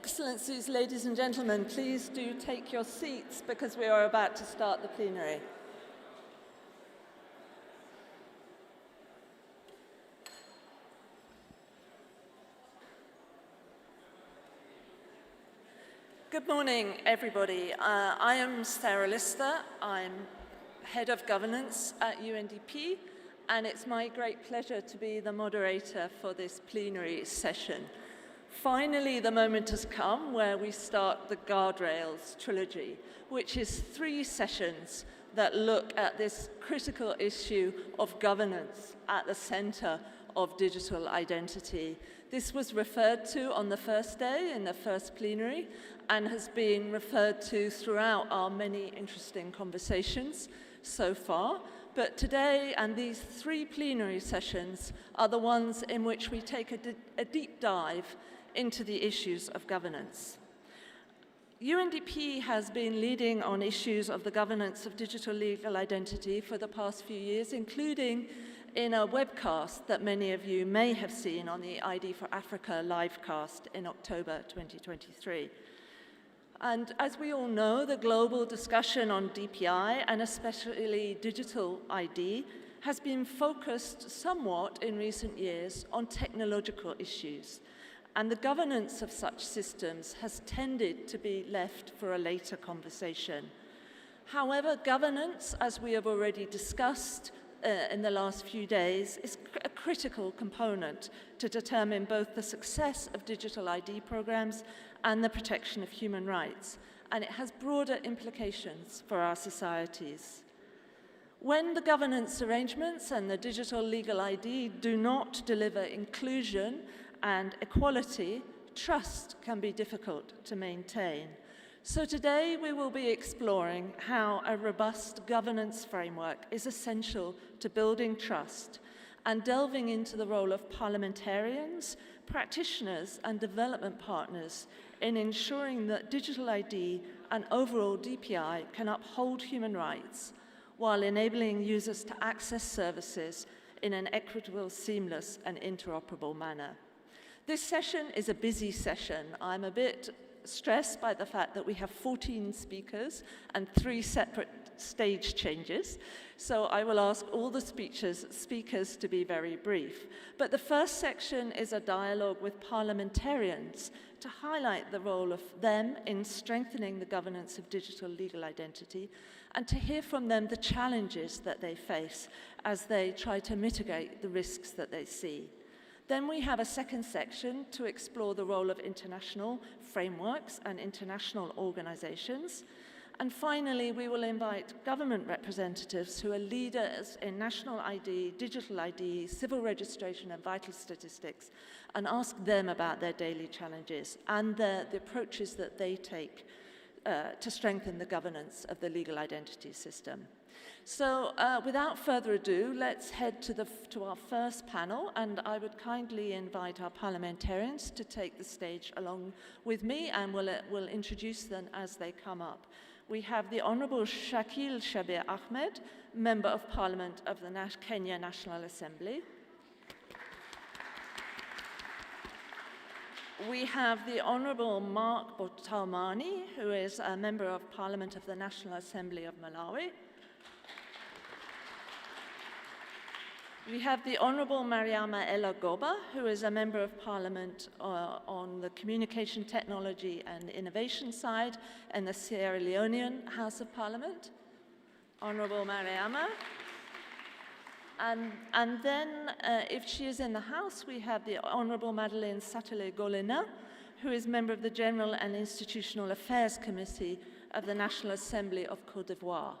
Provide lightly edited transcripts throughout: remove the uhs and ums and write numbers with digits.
Excellencies, ladies and gentlemen, please do take your seats because we are about to start the plenary. Good morning, everybody. I am Sarah Lister. I'm Head of Governance at UNDP, and it's my great pleasure to be the moderator for this plenary session. Finally, the moment has come where we start the Guardrails Trilogy, which is 3 sessions that look at this critical issue of governance at the center of digital identity. This was referred to on the first day in the first plenary and has been referred to throughout our many interesting conversations so far. But today and these 3 plenary sessions are the ones in which we take a deep dive into the issues of governance. UNDP has been leading on issues of the governance of digital legal identity for the past few years, including in a webcast that many of you may have seen on the ID for Africa livecast in October 2023. And as we all know, the global discussion on DPI, and especially digital ID, has been focused somewhat in recent years on technological issues. And the governance of such systems has tended to be left for a later conversation. However, governance, as we have already discussed in the last few days, is a critical component to determine both the success of digital ID programs and the protection of human rights, and it has broader implications for our societies. When the governance arrangements and the digital legal ID do not deliver inclusion and equality, trust can be difficult to maintain. So today we will be exploring how a robust governance framework is essential to building trust and delving into the role of parliamentarians, practitioners, and development partners in ensuring that digital ID and overall DPI can uphold human rights while enabling users to access services in an equitable, seamless, and interoperable manner. This session is a busy session. I'm a bit stressed by the fact that we have 14 speakers and 3 separate stage changes, so I will ask all the speakers to be very brief. But the first section is a dialogue with parliamentarians to highlight the role of them in strengthening the governance of digital legal identity and to hear from them the challenges that they face as they try to mitigate the risks that they see. Then we have a second section to explore the role of international frameworks and international organizations. And finally, we will invite government representatives who are leaders in national ID, digital ID, civil registration, and vital statistics, and ask them about their daily challenges and the approaches that they take to strengthen the governance of the legal identity system. So without further ado, let's head to our first panel, and I would kindly invite our parliamentarians to take the stage along with me, and we'll introduce them as they come up. We have the Honourable Shakil Shabir Ahmed, Member of Parliament of the Kenya National Assembly. We have the Honourable Mark Botalmani, who is a Member of Parliament of the National Assembly of Malawi. We have the Honourable Mariama Ella Goba, who is a Member of Parliament on the Communication Technology and Innovation side in the Sierra Leonean House of Parliament. Honourable Mariama. And then, if she is in the House, we have the Honourable Madeleine Satele-Golena, who is Member of the General and Institutional Affairs Committee of the National Assembly of Côte d'Ivoire.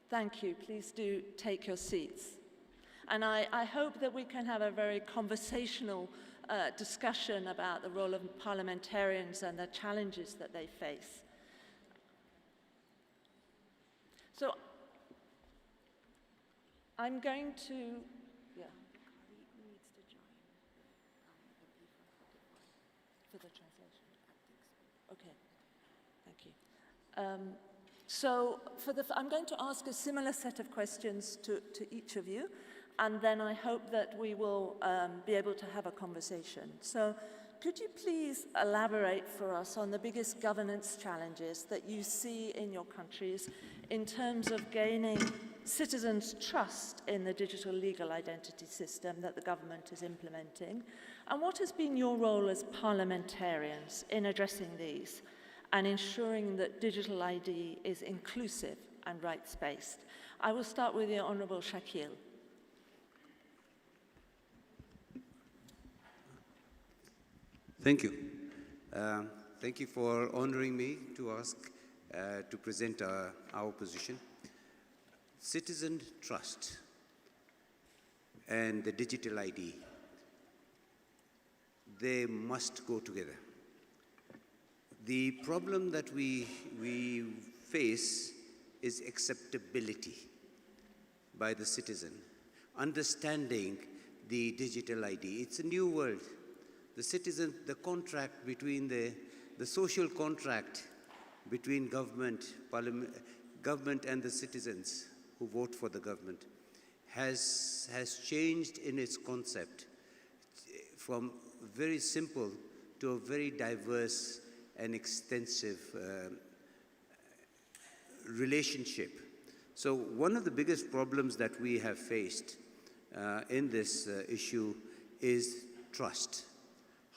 Thank you. Please do take your seats. And I hope that we can have a very conversational discussion about the role of parliamentarians and the challenges that they face. So I'm going to, yeah. Who needs to join? For the translation. Okay, thank you. So I'm going to ask a similar set of questions to each of you. and then I hope that we will be able to have a conversation. So could you please elaborate for us on the biggest governance challenges that you see in your countries in terms of gaining citizens' trust in the digital legal identity system that the government is implementing? And what has been your role as parliamentarians in addressing these and ensuring that digital ID is inclusive and rights-based? I will start with the Honourable Shakil. Thank you. Thank you for honoring me to ask to present our position. Citizen trust and the digital ID, they must go together. The problem that we face is acceptability by the citizen, understanding the digital ID. It's a new world. The citizen, the contract between the social contract between government, parliament, government and the citizens who vote for the government has changed in its concept from very simple to a very diverse and extensive relationship. So one of the biggest problems that we have faced in this issue is trust.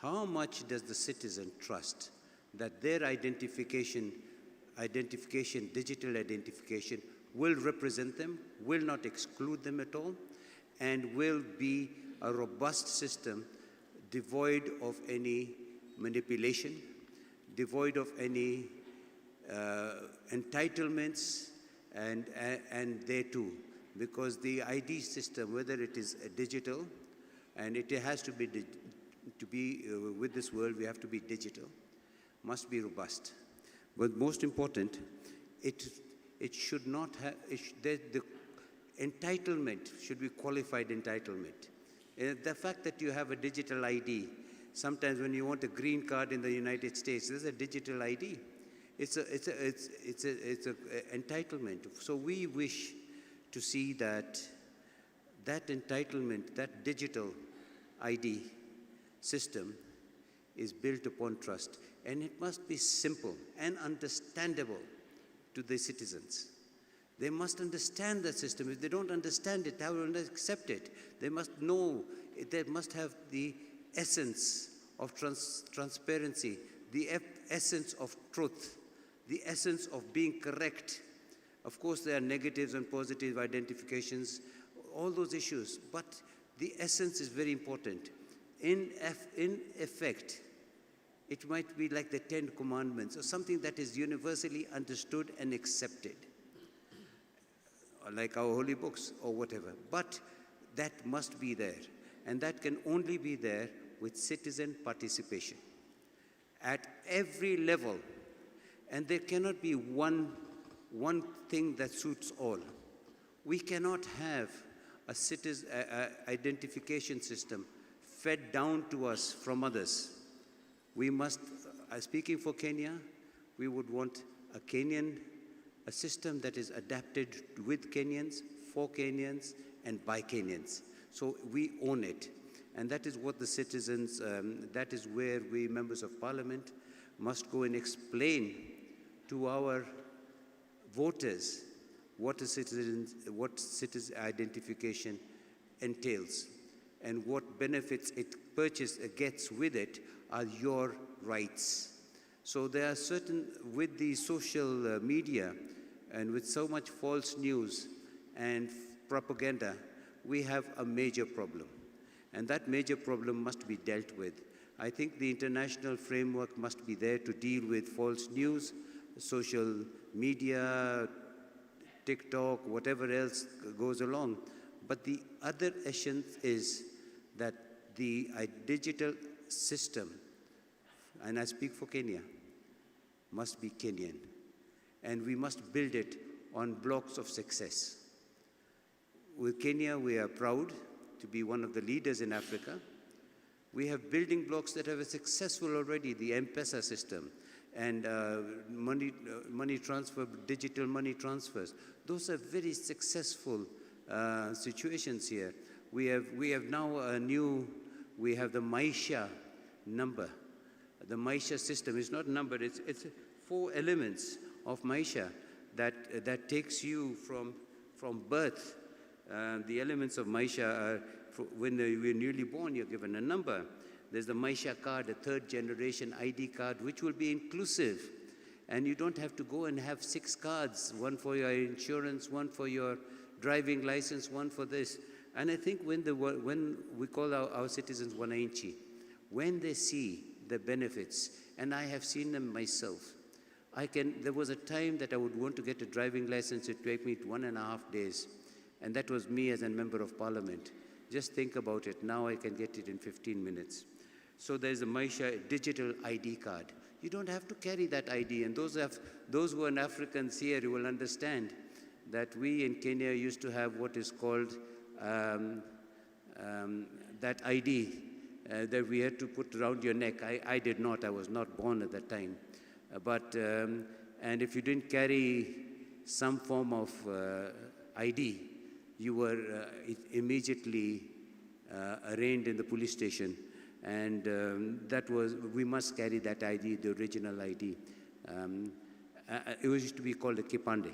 How much does the citizen trust that their digital identification will represent them, will not exclude them at all, and will be a robust system devoid of any manipulation, devoid of any entitlements, and there too, because the ID system, whether it is digital, and it has to be with this world, we have to be digital, must be robust. But most important, it should not have, the entitlement should be qualified entitlement. The fact that you have a digital ID, sometimes when you want a green card in the United States, there's a digital ID. It's a entitlement. So we wish to see that entitlement, that digital ID system is built upon trust, and it must be simple and understandable to the citizens. They must understand the system. If they don't understand it, how will they accept it? They must know, they must have the essence of transparency, the essence of truth, the essence of being correct. Of course, there are negatives and positive identifications, all those issues, but the essence is very important. In effect, it might be like the 10 Commandments, or something that is universally understood and accepted, like our holy books or whatever. But that must be there, and that can only be there with citizen participation at every level. And there cannot be one thing that suits all. We cannot have a citizen identification system fed down to us from others. We must, speaking for Kenya, we would want a system that is adapted with Kenyans, for Kenyans, and by Kenyans. So we own it. And that is what the citizens, that is where we members of parliament must go and explain to our voters what citizen identification entails, and what benefits it gets with it are your rights. So there are certain, with the social media and with so much false news and propaganda, we have a major problem. And that major problem must be dealt with. I think the international framework must be there to deal with false news, social media, TikTok, whatever else goes along. But the other essence is that the digital system, and I speak for Kenya, must be Kenyan. And we must build it on blocks of success. With Kenya, we are proud to be one of the leaders in Africa. We have building blocks that are successful already, the M-Pesa system, and money transfer, digital money transfers. Those are very successful situations here. We have now we have the Maisha number. The Maisha system is not numbered, it's 4 elements of Maisha that takes you from birth. The elements of Maisha are, when you're newly born, you're given a number. There's the Maisha card, a 3rd generation ID card, which will be inclusive. And you don't have to go and have 6 cards, one for your insurance, one for your driving license, one for this. And I think when we call our citizens wananchi, when they see the benefits, and I have seen them myself, there was a time that I would want to get a driving license, it would take me 1.5 days. And that was me as a member of parliament. Just think about it, now I can get it in 15 minutes. So there's a Maisha digital ID card. You don't have to carry that ID, and those who are Africans here, you will understand that we in Kenya used to have what is called that ID that we had to put around your neck. I did not, I was not born at that time. And if you didn't carry some form of ID, you were immediately arraigned in the police station. And we must carry that ID, the original ID. It used to be called a kipande.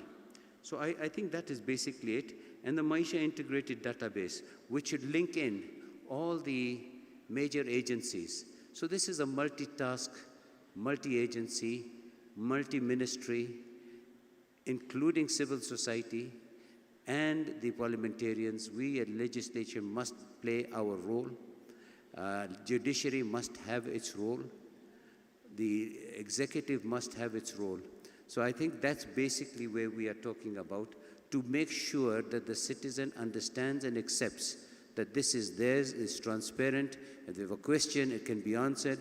So I think that is basically it. And the Maisha integrated database, which should link in all the major agencies. So this is a multitask, multi-agency, multi-ministry, including civil society and the parliamentarians. We at legislature must play our role. Judiciary must have its role. The executive must have its role. So I think that's basically where we are talking about, to make sure that the citizen understands and accepts that this is theirs, is transparent. If they have a question, it can be answered.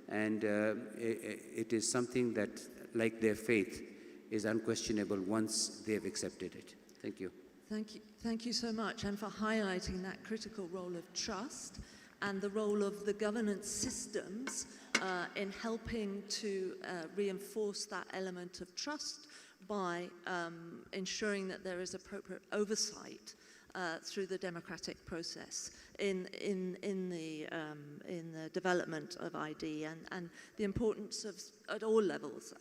And it is something that, like their faith, is unquestionable once they have accepted it. Thank you. Thank you so much, and for highlighting that critical role of trust and the role of the governance systems in helping to reinforce that element of trust by ensuring that there is appropriate oversight through the democratic process in the development of ID and the importance of at all levels.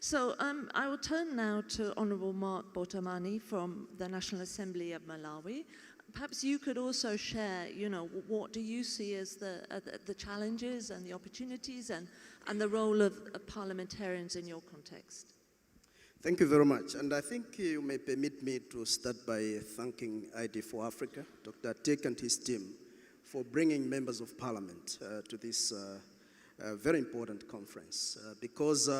So I will turn now to Honourable Mark Botomani from the National Assembly of Malawi. Perhaps you could also share, what do you see as the challenges and the opportunities and the role of parliamentarians in your context? Thank you very much. And I think you may permit me to start by thanking ID for Africa, Dr. Atik and his team, for bringing members of parliament to this very important conference. Because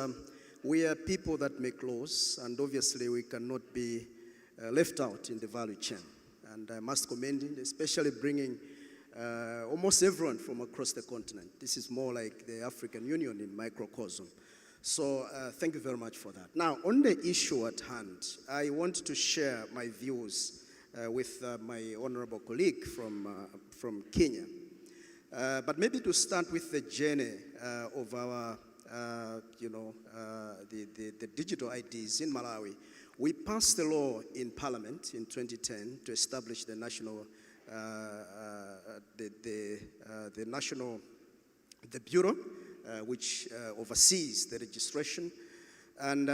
we are people that make laws, and obviously we cannot be left out in the value chain. And I must commend him, especially bringing almost everyone from across the continent. This is more like the African Union in microcosm. So thank you very much for that. Now, on the issue at hand, I want to share my views with my honorable colleague from Kenya. But maybe to start with the journey of our, the digital IDs in Malawi. We passed the law in Parliament in 2010 to establish the national, the bureau, which oversees the registration. And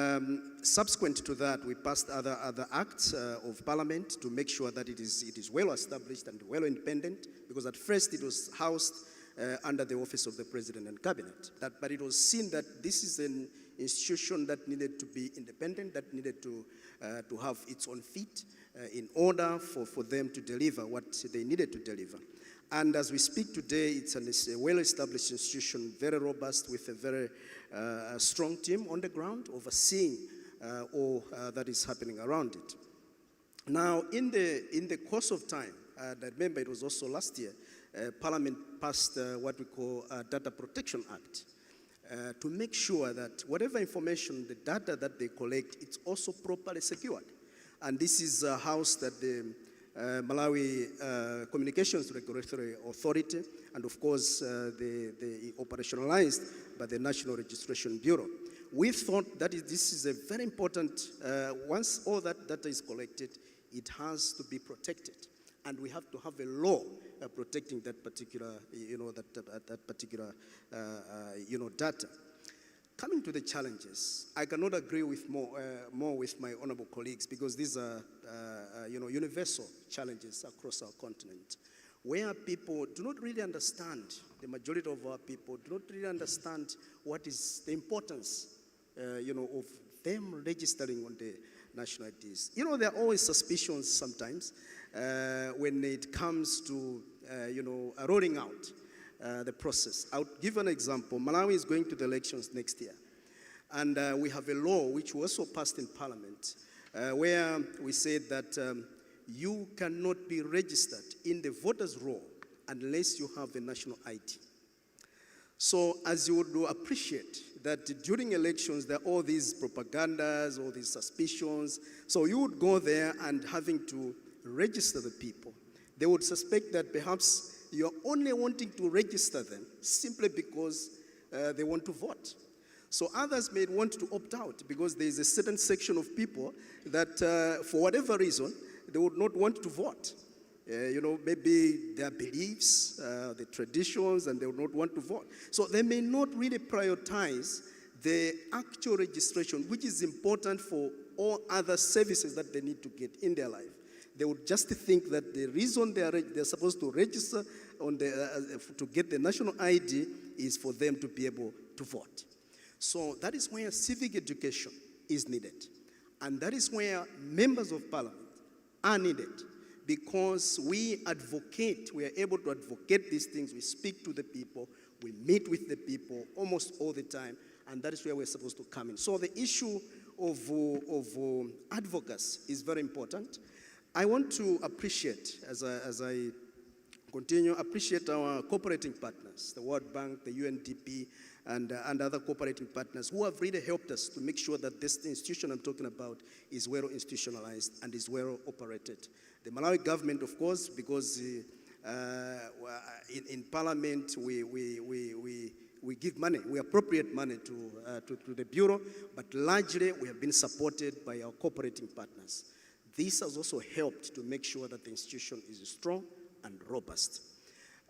subsequent to that, we passed other acts of Parliament to make sure that it is well established and well independent, because at first it was housed under the office of the President and Cabinet. But it was seen that this is an institution that needed to be independent, that needed to have its own feet in order for them to deliver what they needed to deliver. And as we speak today, it's a well-established institution, very robust, with a very strong team on the ground overseeing all that is happening around it. Now, in the course of time, I remember it was also last year, Parliament passed what we call Data Protection Act to make sure that whatever information, the data that they collect, it's also properly secured. And this is housed at the Malawi Communications Regulatory Authority, and of course the operationalized by the National Registration Bureau. We thought that this is a very important, once all that data is collected, it has to be protected. and we have to have a law protecting that particular, that particular, data. Coming to the challenges, I cannot agree with more with my honorable colleagues, because these are, universal challenges across our continent, where people do not really understand, the majority of our people do not really understand what is the importance, of them registering on the national IDs. There are always suspicions sometimes when it comes to, rolling out the process. I'll give an example. Malawi is going to the elections next year. And we have a law which was also passed in Parliament where we said that you cannot be registered in the voters' roll unless you have a national ID. So as you would appreciate that during elections there are all these propagandas, all these suspicions. So you would go there and having to register the people. They would suspect that perhaps you're only wanting to register them simply because they want to vote. So others may want to opt out because there is a certain section of people that for whatever reason, they would not want to vote. Maybe their beliefs, the traditions, and they would not want to vote. So they may not really prioritize the actual registration, which is important for all other services that they need to get in their life. They would just think that the reason they're supposed to register on to get the national ID is for them to be able to vote. So that is where civic education is needed. And that is where members of parliament are needed, because we are able to advocate these things. We speak to the people, we meet with the people almost all the time, and that is where we're supposed to come in. So the issue of advocacy is very important. I want to appreciate, as I continue, appreciate our cooperating partners, the World Bank, the UNDP, and other cooperating partners who have really helped us to make sure that this institution I'm talking about is well institutionalized and is well operated. The Malawi government, of course, because in Parliament we give money, we appropriate money to the Bureau, but largely we have been supported by our cooperating partners. This has also helped to make sure that the institution is strong and robust.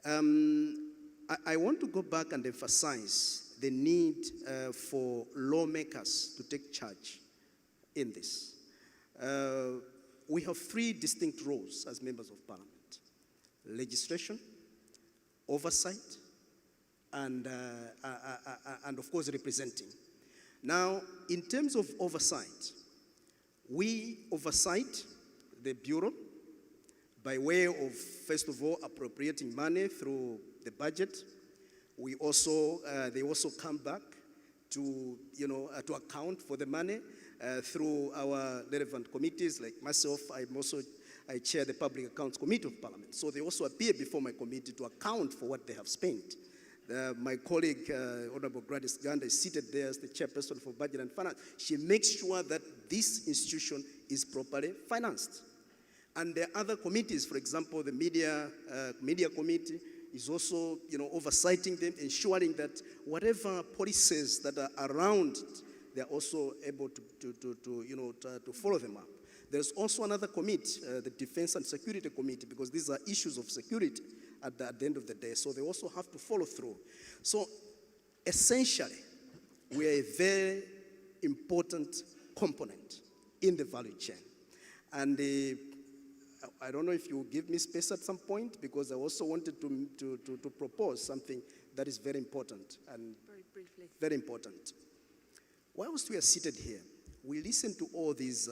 I want to go back and emphasize the need for lawmakers to take charge in this. We have three distinct roles as members of parliament: legislation, oversight, and of course representing. Now, in terms of oversight, we oversight the Bureau by way of, first of all, appropriating money through the budget. We also, they also come back to, to account for the money through our relevant committees. Like myself, I chair the Public Accounts Committee of Parliament. So they also appear before my committee to account for what they have spent. My colleague, Honorable Gladys Ganda, is seated there as the chairperson for Budget and Finance. She makes sure that this institution is properly financed. And there are other committees, for example, the Media Committee is also, oversighting them, ensuring that whatever policies that are around, they're also able to follow them up. There's also another committee, the Defense and Security Committee, because these are issues of security at the end of the day, so they also have to follow through. So essentially, we are a very important component in the value chain. And I don't know if you will give me space at some point, because I also wanted to propose something that is very important and very briefly. Very important. Whilst we are seated here, we listen to all these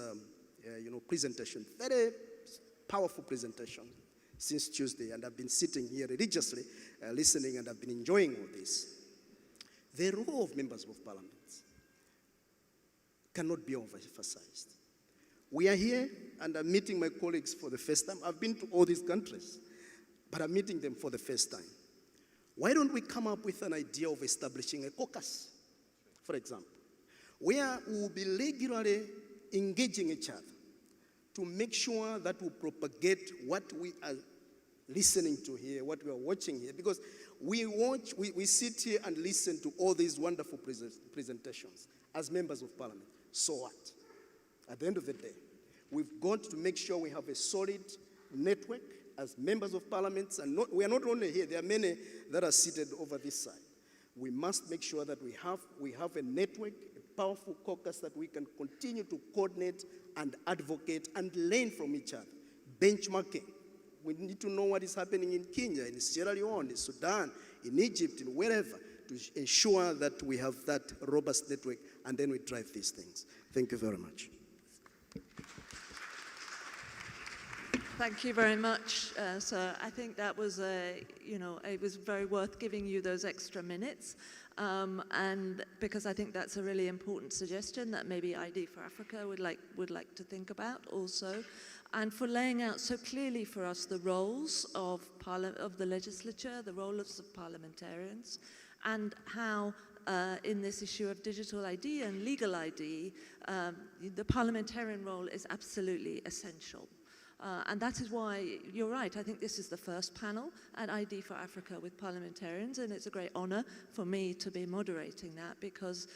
presentations, very powerful presentation since Tuesday, and I've been sitting here religiously listening, and I've been enjoying all this. The role of members of parliament cannot be overemphasized. We are here, and I'm meeting my colleagues for the first time. I've been to all these countries, but I'm meeting them for the first time. Why don't we come up with an idea of establishing a caucus, for example, where we will be regularly engaging each other to make sure that we propagate what we are listening to here, what we are watching here, because we sit here and listen to all these wonderful presentations as members of parliament. So what? At the end of the day, we've got to make sure we have a solid network as members of parliament, and we are not only here, there are many that are seated over this side. We must make sure that we have a network, a powerful caucus that we can continue to coordinate and advocate and learn from each other. Benchmarking. We need to know what is happening in Kenya, in Sierra Leone, in Sudan, in Egypt, in wherever, to ensure that we have that robust network, and then we drive these things. Thank you very much. Thank you very much, sir. I think that was, it was very worth giving you those extra minutes, and because I think that's a really important suggestion that maybe ID for Africa would like to think about also, and for laying out so clearly for us the roles of the legislature, the roles of parliamentarians, and how in this issue of digital ID and legal ID, the parliamentarian role is absolutely essential. And that is why, you're right, I think this is the first panel at ID for Africa with parliamentarians, and it's a great honor for me to be moderating that because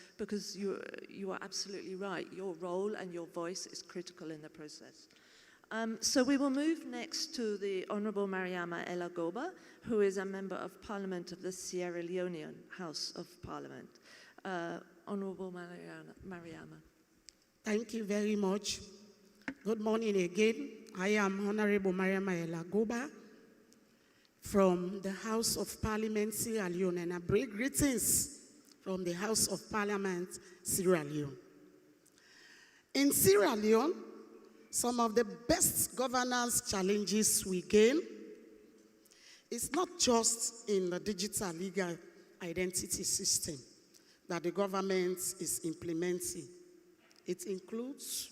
you are absolutely right. Your role and your voice is critical in the process. So we will move next to the Honorable Mariama Elagoba, who is a Member of Parliament of the Sierra Leonean House of Parliament. Honorable Mariama. Thank you very much. Good morning again. I am Honorable Mariama Elagoba from the House of Parliament, Sierra Leone, and I bring greetings from the House of Parliament, Sierra Leone. In Sierra Leone, some of the best governance challenges we gain is not just in the digital legal identity system that the government is implementing. It includes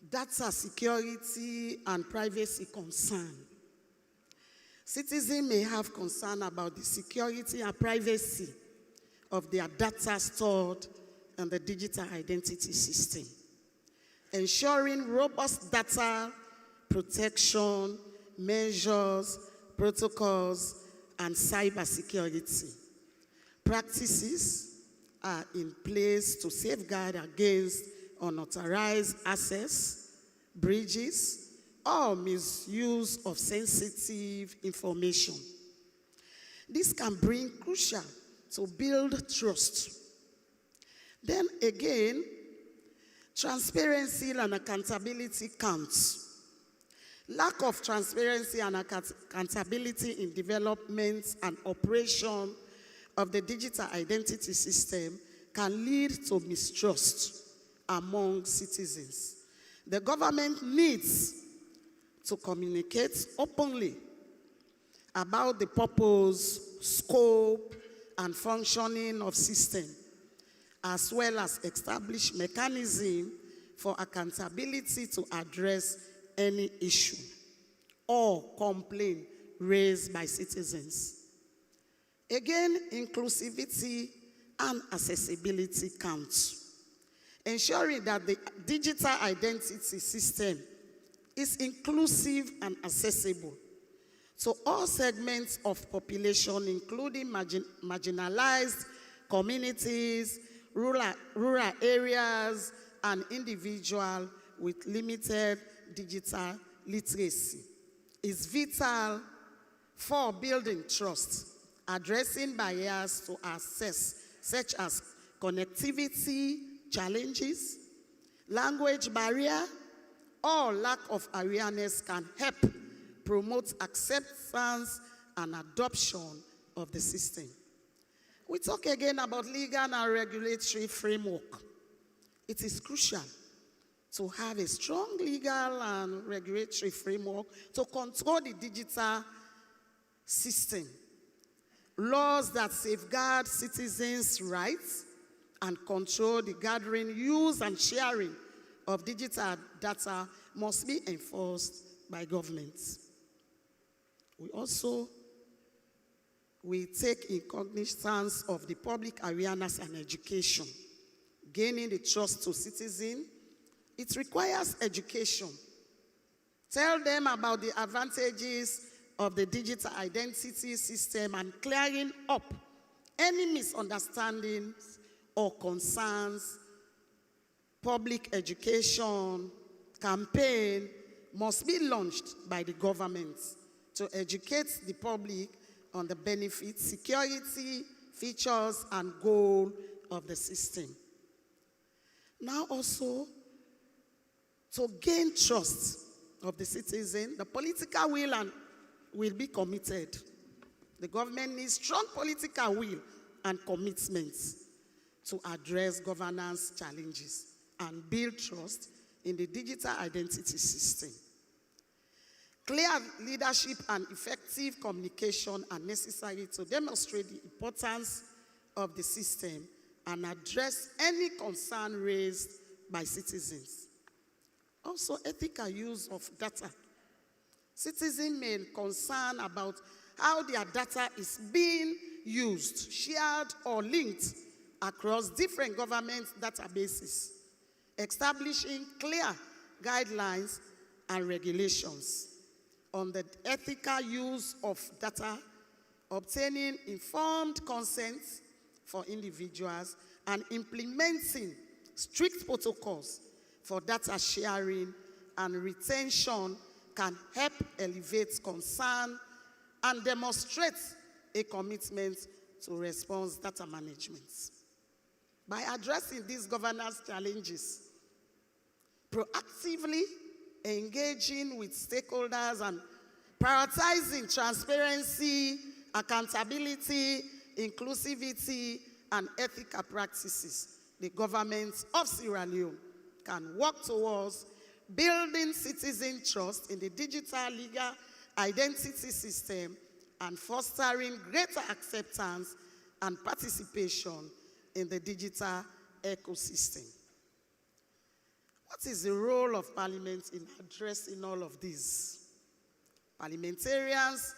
data security and privacy concern. Citizens may have concern about the security and privacy of their data stored in the digital identity system. Ensuring robust data protection measures, protocols, and cybersecurity practices are in place to safeguard against unauthorized access, breaches, or misuse of sensitive information. This can bring crucial to build trust. Then again, transparency and accountability counts. Lack of transparency and accountability in development and operation of the digital identity system can lead to mistrust among citizens. The government needs to communicate openly about the purpose, scope, and functioning of system, as well as establish mechanism for accountability to address any issue or complaint raised by citizens. Again, inclusivity and accessibility counts. Ensuring that the digital identity system is inclusive and accessible to all segments of population, including marginalized communities, rural areas, and individuals with limited digital literacy, is vital for building trust, addressing barriers to access, such as connectivity challenges, language barrier, or lack of awareness can help promote acceptance and adoption of the system. We talk again about legal and regulatory framework. It is crucial to have a strong legal and regulatory framework to control the digital system. Laws that safeguard citizens' rights and control the gathering, use, and sharing of digital data must be enforced by governments. We take in cognizance of the public awareness and education. Gaining the trust to citizens, it requires education. Tell them about the advantages of the digital identity system and clearing up any misunderstandings or concerns. Public education campaign must be launched by the government to educate the public on the benefits, security, features, and goal of the system. Now also, to gain trust of the citizen, the political will be committed. The government needs strong political will and commitments to address governance challenges and build trust in the digital identity system. Clear leadership and effective communication are necessary to demonstrate the importance of the system and address any concern raised by citizens. Also, ethical use of data. Citizens may be concerned about how their data is being used, shared, or linked across different government databases, establishing clear guidelines and regulations on the ethical use of data, obtaining informed consent for individuals, and implementing strict protocols for data sharing and retention can help elevate concern and demonstrate a commitment to response data management. By addressing these governance challenges, proactively engaging with stakeholders and prioritizing transparency, accountability, inclusivity, and ethical practices, the government of Sierra Leone can work towards building citizen trust in the digital legal identity system and fostering greater acceptance and participation in the digital ecosystem. What is the role of Parliament in addressing all of this? Parliamentarians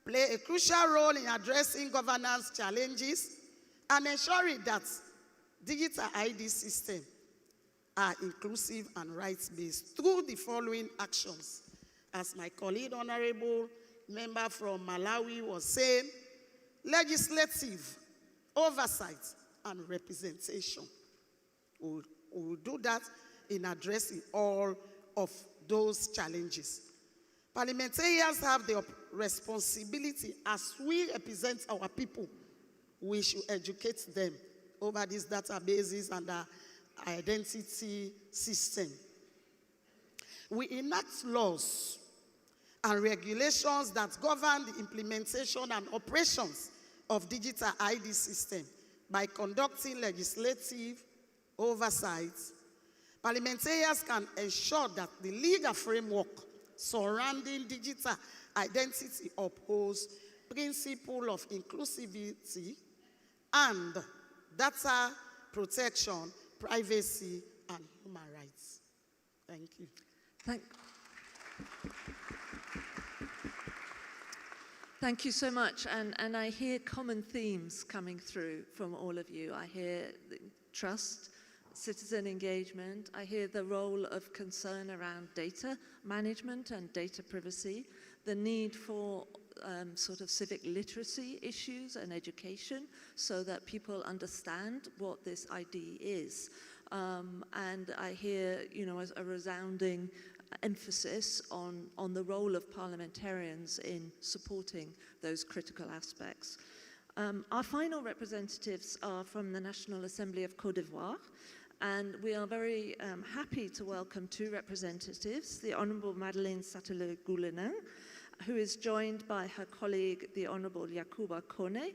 play a crucial role in addressing governance challenges and ensuring that digital ID systems are inclusive and rights-based through the following actions. As my colleague, honorable member from Malawi was saying, legislative oversight and representation. We will do that in addressing all of those challenges. Parliamentarians have the responsibility, as we represent our people, we should educate them over these databases and the identity system. We enact laws and regulations that govern the implementation and operations of digital ID system by conducting legislative oversight. Parliamentarians can ensure that the legal framework surrounding digital identity upholds principle of inclusivity and data protection, privacy, and human rights. Thank you. Thank you so much. And I hear common themes coming through from all of you. I hear trust, citizen engagement. I hear the role of concern around data management and data privacy, the need for sort of civic literacy issues and education so that people understand what this ID is. And I hear, a resounding emphasis on the role of parliamentarians in supporting those critical aspects. Our final representatives are from the National Assembly of Côte d'Ivoire, and we are very happy to welcome two representatives, the Honourable Madeleine Satele-Goulenin, who is joined by her colleague, the Honourable Yakuba Kone,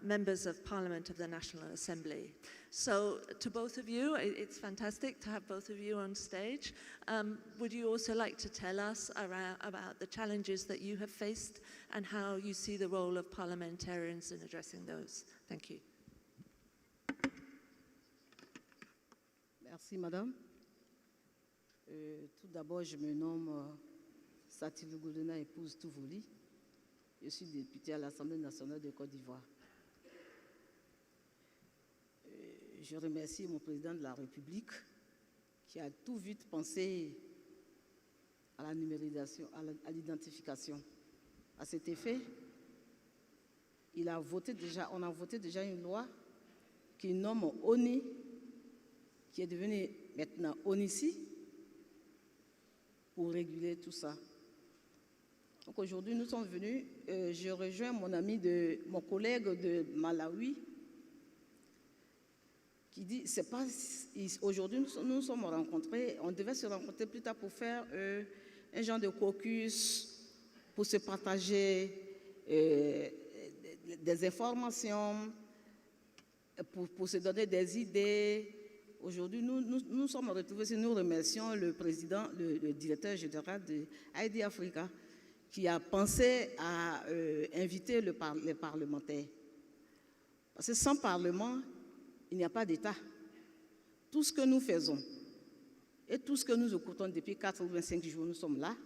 members of Parliament of the National Assembly. So to both of you, it's fantastic to have both of you on stage. Would you also like to tell us about the challenges that you have faced and how you see the role of parliamentarians in addressing those? Thank you. Merci, Madame. Tout d'abord, je me nomme Satile Goulena, épouse Touvouli. Je suis députée à l'Assemblée nationale de Côte d'Ivoire. Je remercie mon président de la République qui a tout vite pensé à la numérisation, à l'identification. À cet effet, on a voté déjà une loi qui nomme ONI, qui est devenue maintenant ONICI, pour réguler tout ça. Donc aujourd'hui, nous sommes venus, je rejoins mon collègue de Malawi, qui dit, c'est pas, aujourd'hui nous nous sommes rencontrés, on devait se rencontrer plus tard pour faire un genre de caucus, pour se partager des informations, pour se donner des idées. Aujourd'hui, nous sommes retrouvés ici, nous remercions le président, le directeur général de ID Africa, qui a pensé à inviter les parlementaires. Parce que sans parlement, il n'y a pas d'État. Tout ce que nous faisons et tout ce que nous écoutons depuis 85 jours, nous sommes là.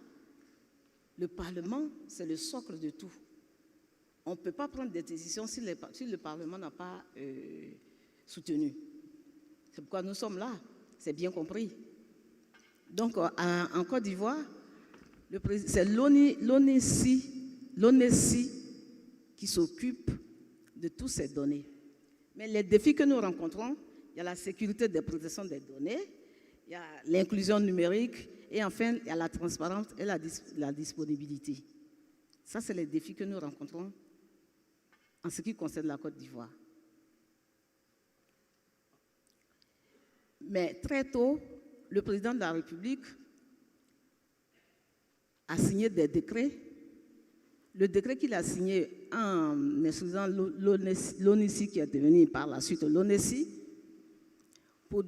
Le Parlement, c'est le socle de tout. On ne peut pas prendre des décisions si le Parlement n'a pas soutenu. C'est pourquoi nous sommes là, c'est bien compris. Donc, en Côte d'Ivoire, c'est l'ONESI qui s'occupe de toutes ces données. Mais les défis que nous rencontrons, il y a la sécurité des protections des données, il y a l'inclusion numérique et enfin, il y a la transparence et la disponibilité. Ça, c'est les défis que nous rencontrons en ce qui concerne la Côte d'Ivoire. Mais très tôt, le président de la République a signé des décrets. Le décret qu'il a signé en exclusant l'ONESI, qui est devenu par la suite l'ONESI, pour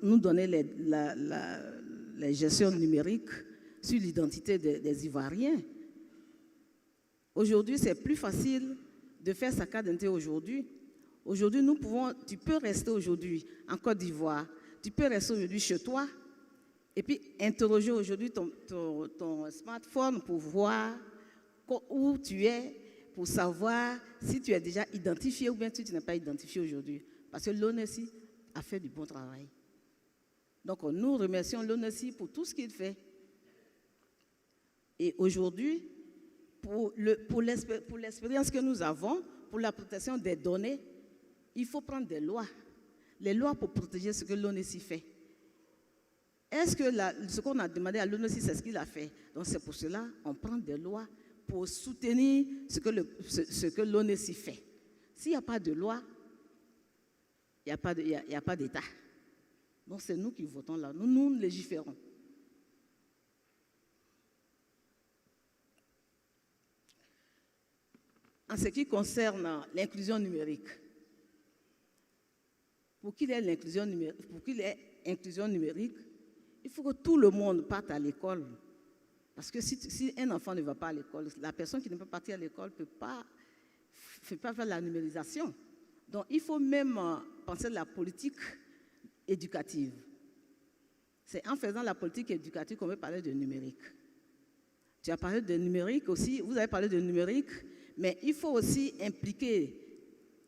nous donner les gestions numériques sur l'identité des Ivoiriens. Aujourd'hui, c'est plus facile de faire sa carte d'identité aujourd'hui. Aujourd'hui, tu peux rester aujourd'hui en Côte d'Ivoire, tu peux rester aujourd'hui chez toi, et puis interroger aujourd'hui ton smartphone pour voir où tu es, pour savoir si tu es déjà identifié ou bien si tu n'es pas identifié aujourd'hui. Parce que l'ONESI a fait du bon travail. Donc nous remercions l'ONESI pour tout ce qu'il fait. Et aujourd'hui, pour l'expérience que nous avons, pour la protection des données, il faut prendre des lois. Les lois pour protéger ce que l'ONESI fait. Est-ce que ce qu'on a demandé à l'ONESI, c'est ce qu'il a fait? Donc c'est pour cela qu'on prend des lois pour soutenir ce que l'ONESI fait. S'il n'y a pas de loi, il n'y a pas d'État. Donc c'est nous qui votons là, nous légiférons. En ce qui concerne l'inclusion numérique, pour qu'il y ait inclusion numérique, il faut que tout le monde parte à l'école. Parce que si un enfant ne va pas à l'école, la personne qui ne peut pas partir à l'école ne peut pas faire la numérisation. Donc il faut même penser à la politique éducative. C'est en faisant la politique éducative qu'on peut parler de numérique. Tu as parlé de numérique aussi, vous avez parlé de numérique, mais il faut aussi impliquer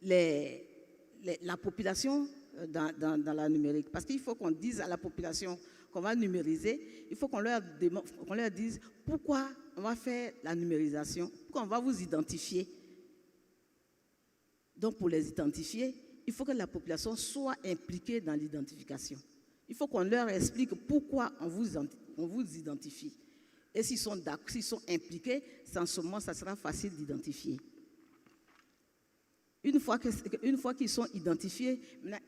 la population dans la numérique. Parce qu'il faut qu'on dise à la population qu'on va numériser, il faut qu'on leur dise pourquoi on va faire la numérisation, pourquoi on va vous identifier. Donc pour les identifier, il faut que la population soit impliquée dans l'identification. Il faut qu'on leur explique pourquoi on vous identifie. Et s'ils sont impliqués, en ce moment, ça sera facile d'identifier. Une fois qu'ils sont identifiés,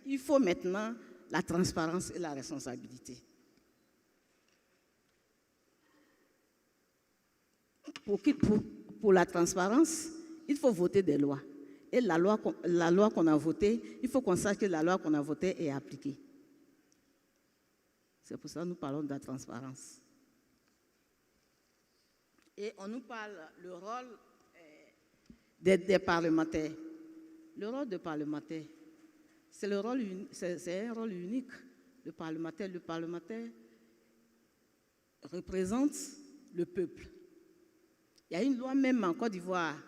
il faut maintenant la transparence et la responsabilité. Pour la transparence, il faut voter des lois. Et la loi qu'on a votée, il faut qu'on sache que la loi qu'on a votée est appliquée. C'est pour ça que nous parlons de la transparence. Et on nous parle le rôle des parlementaires. Le rôle des parlementaires, c'est un rôle unique. Le parlementaire représente le peuple. Il y a une loi même en Côte d'Ivoire,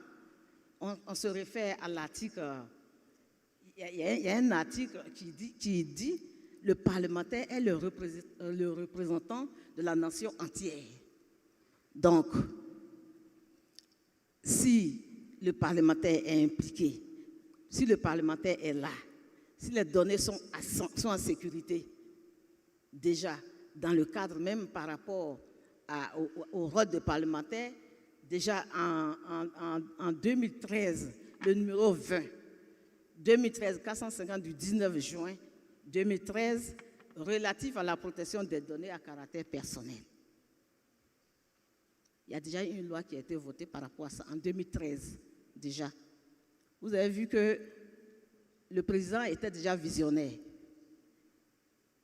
on se réfère à l'article, il y a un article qui dit le parlementaire est le représentant de la nation entière. Donc, si le parlementaire est impliqué, si le parlementaire est là, si les données sont en sécurité, déjà, dans le cadre même par rapport au rôle de parlementaire, déjà en 2013, le numéro 20, 2013 450 du 19 juin 2013, relatif à la protection des données à caractère personnel. Il y a déjà une loi qui a été votée par rapport à ça en 2013 déjà. Vous avez vu que le président était déjà visionnaire.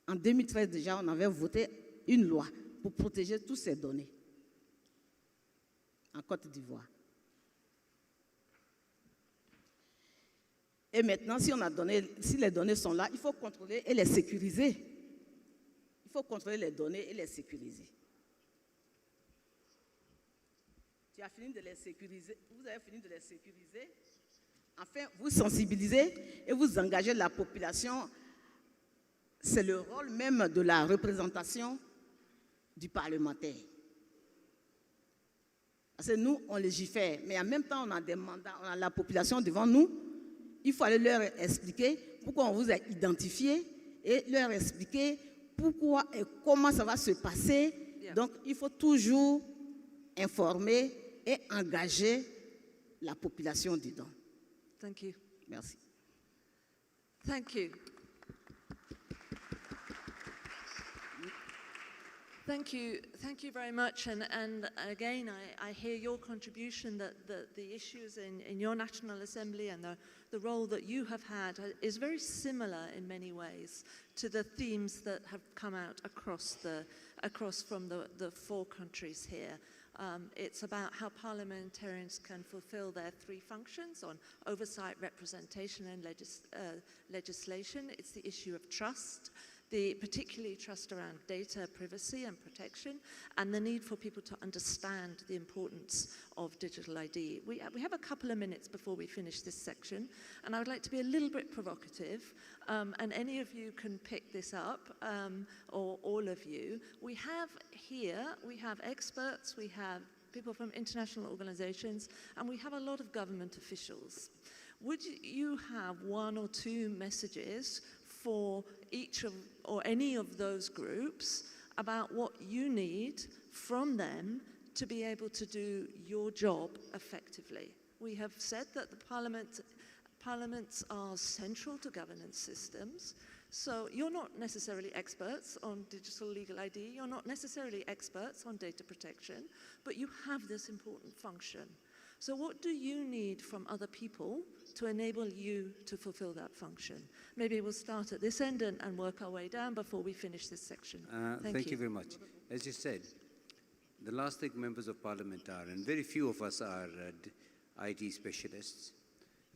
En 2013 déjà, on avait voté une loi pour protéger toutes ces données en Côte d'Ivoire. Et maintenant, si les données sont là, il faut contrôler et les sécuriser. Il faut contrôler les données et les sécuriser. Tu as fini de les sécuriser, vous avez fini de les sécuriser. Enfin, vous sensibilisez et vous engagez la population. C'est le rôle même de la représentation du parlementaire. Parce que nous, on légifère, mais en même temps, on a des mandats, on a la population devant nous. Il faut aller leur expliquer pourquoi on vous a identifié et leur expliquer pourquoi et comment ça va se passer. Yeah. Donc, il faut toujours informer et engager la population dedans. Thank you. Merci. Thank you. Thank you very much. And again, I hear your contribution that the issues in your National Assembly and the role that you have had is very similar in many ways to the themes that have come out across from the 4 countries here. It's about how parliamentarians can fulfill their 3 functions on oversight, representation, and legislation. It's the issue of trust, particularly trust around data privacy and protection, and the need for people to understand the importance of digital ID. We have a couple of minutes before we finish this section, and I would like to be a little bit provocative, and any of you can pick this up, or all of you. We have experts, we have people from international organizations, and we have a lot of government officials. Would you have 1 or 2 messages for each of, or any of those groups about what you need from them to be able to do your job effectively? We have said that the parliaments are central to governance systems, so you're not necessarily experts on digital legal ID, you're not necessarily experts on data protection, but you have this important function. So what do you need from other people to enable you to fulfill that function? Maybe we'll start at this end and work our way down before we finish this section. Thank you very much. As you said, the last thing members of parliament are, and very few of us are IT specialists,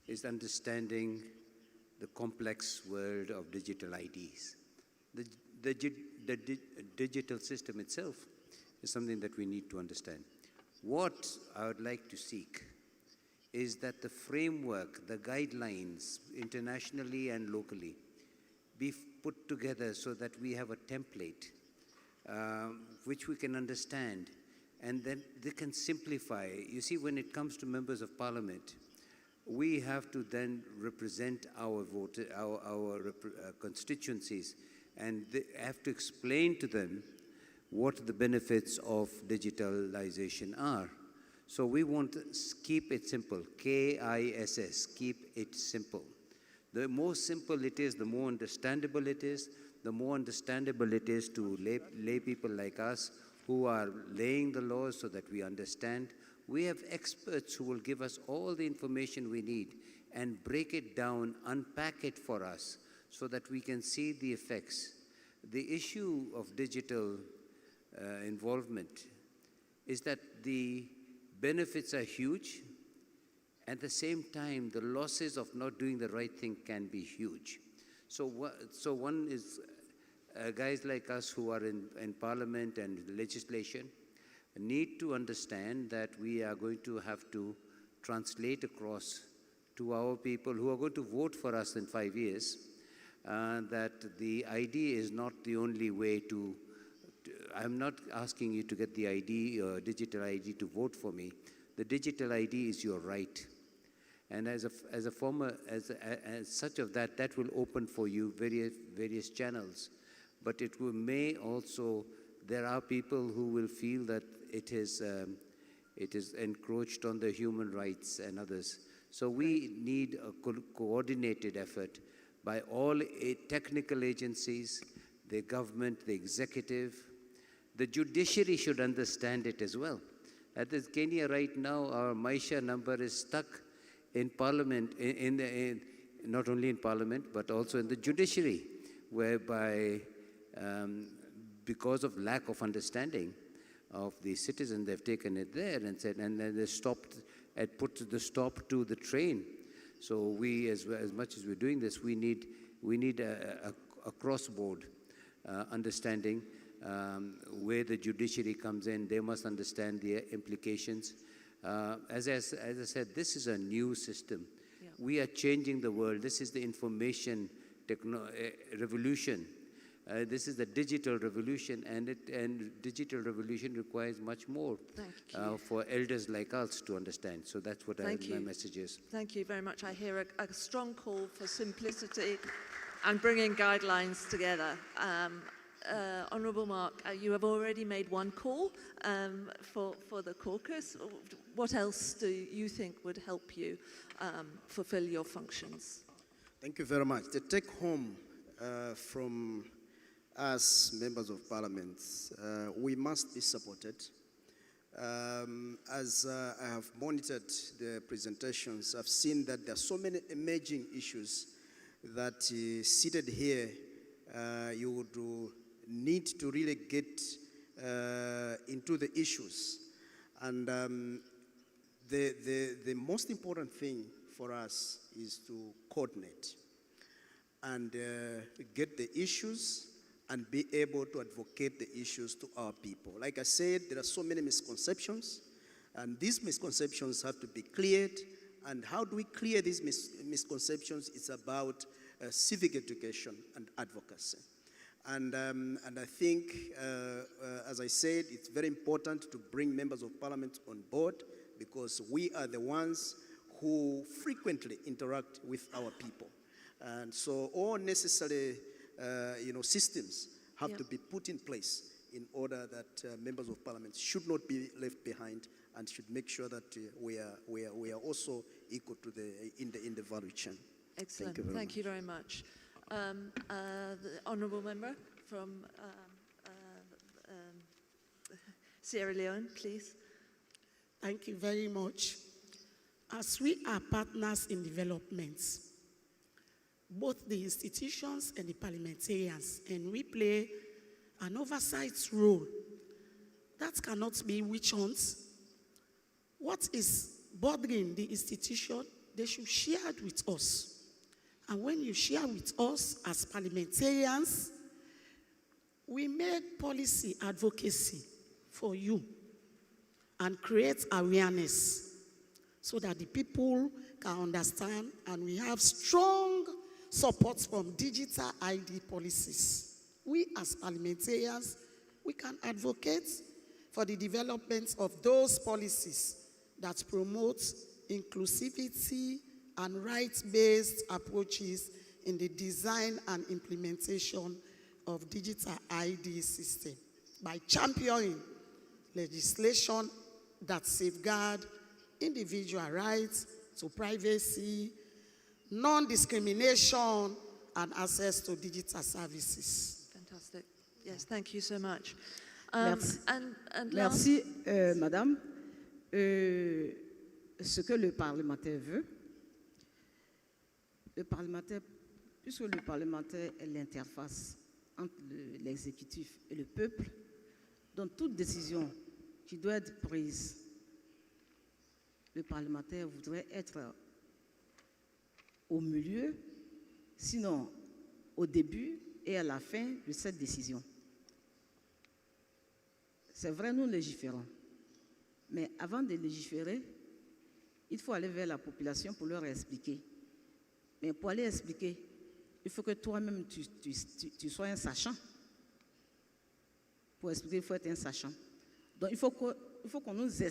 is understanding the complex world of digital IDs. The digital system itself is something that we need to understand. What I would like to seek is that the framework, the guidelines, internationally and locally, be put together so that we have a template which we can understand, and then they can simplify. You see, when it comes to members of parliament, we have to then represent our constituencies, and they have to explain to them what the benefits of digitalization are. So we want to keep it simple, KISS, keep it simple. The more simple it is, the more understandable it is. The more understandable it is to lay people like us who are laying the laws so that we understand. We have experts who will give us all the information we need and break it down, unpack it for us so that we can see the effects. The issue of digital involvement is that the benefits are huge. At the same time, the losses of not doing the right thing can be huge. So one is guys like us who are in parliament and legislation need to understand that we are going to have to translate across to our people who are going to vote for us in 5 years that the ID is not the only way to I'm not asking you to get the ID, digital ID, to vote for me. The digital ID is your right. And as such of that will open for you various channels but may also, there are people who will feel that it is encroached on the human rights and others. So we need a coordinated effort by all technical agencies, the government, the executive. The judiciary should understand it as well. At Kenya right now, our Maisha number is stuck in Parliament, not only in Parliament, but also in the judiciary, whereby because of lack of understanding of the citizen, they've taken it there and said, and then they stopped and put the stop to the train. So we, as much as we're doing this, we need a cross-board understanding where the judiciary comes in. They must understand the implications. As I said, this is a new system. Yeah. We are changing the world. This is the information revolution. This is the digital revolution, and digital revolution requires much more for elders like us to understand. So that's what my message is. Thank you very much. I hear a strong call for simplicity and bringing guidelines together. Honourable Mark, you have already made one call for the caucus. What else do you think would help you fulfill your functions? Thank you very much. The take-home from us, members of parliament, we must be supported. As I have monitored the presentations, I've seen that there are so many emerging issues that seated here, you would need to really get into the issues. And the most important thing for us is to coordinate and get the issues and be able to advocate the issues to our people. Like I said, there are so many misconceptions, and these misconceptions have to be cleared. And how do we clear these misconceptions? It's about civic education and advocacy. And I think, as I said, it's very important to bring members of parliament on board, because we are the ones who frequently interact with our people. And so all necessary systems have to be put in place in order that members of parliament should not be left behind and should make sure that we are also equal to in the value chain. Excellent. Thank you very much. The honourable member from Sierra Leone, please. Thank you very much. As we are partners in development, both the institutions and the parliamentarians, and we play an oversight role. That cannot be witch hunts. What is bothering the institution, they should share it with us. And when you share with us as parliamentarians, we make policy advocacy for you and create awareness so that the people can understand, and we have strong support from digital ID policies. We as parliamentarians, we can advocate for the development of those policies that promote inclusivity and rights-based approaches in the design and implementation of digital ID system by championing legislation that safeguard individual rights to privacy, non-discrimination, and access to digital services. Fantastic. Yes, thank you so much. Merci, Madame. Ce que le parlementaire veut, puisque le parlementaire est l'interface entre l'exécutif et le peuple, donc toute décision qui doit être prise, le parlementaire voudrait être au milieu, sinon au début et à la fin de cette décision. C'est vrai, nous légiférons. Mais avant de légiférer, il faut aller vers la population pour leur expliquer. Mais pour aller expliquer, il faut que toi-même, tu sois un sachant. Pour expliquer, il faut être un sachant. Donc, il faut qu'on nous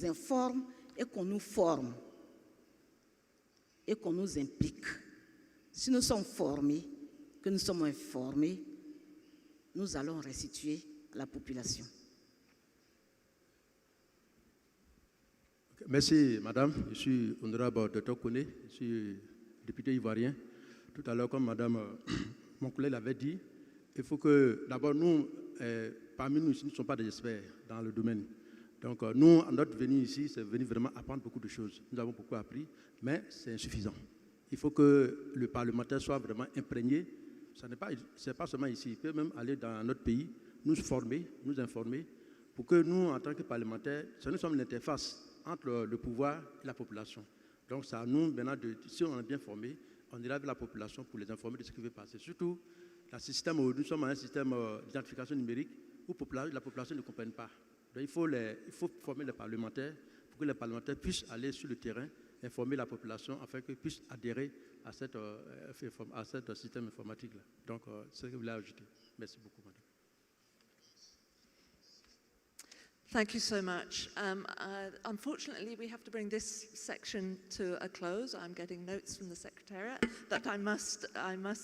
informe et qu'on nous forme. Et qu'on nous implique. Si nous sommes formés, que nous sommes informés, nous allons restituer à la population. Merci, madame. Je suis honorable Dr Kone, je suis député ivoirien. Tout à l'heure, comme madame, mon collègue l'avait dit, il faut que, d'abord, nous, parmi nous, nous ne sommes pas des experts dans le domaine. Donc, nous, notre venue ici, c'est venir vraiment apprendre beaucoup de choses. Nous avons beaucoup appris, mais c'est insuffisant. Il faut que le parlementaire soit vraiment imprégné. Ce n'est pas seulement ici, il peut même aller dans notre pays, nous former, nous informer, pour que nous, en tant que parlementaires, nous sommes l'interface entre le pouvoir et la population. Donc, ça nous, maintenant, si on est bien formé, on ira vers la population pour les informer de ce qui va passer. Surtout, nous sommes dans un système d'identification numérique où la population ne comprenne pas. Donc, il faut former les parlementaires pour que les parlementaires puissent aller sur le terrain, informer la population afin qu'ils puissent adhérer à ce système informatique-là. Donc, c'est ce que je voulais ajouter. Merci beaucoup, madame. Thank you so much. Unfortunately, we have to bring this section to a close. I'm getting notes from the Secretariat that I must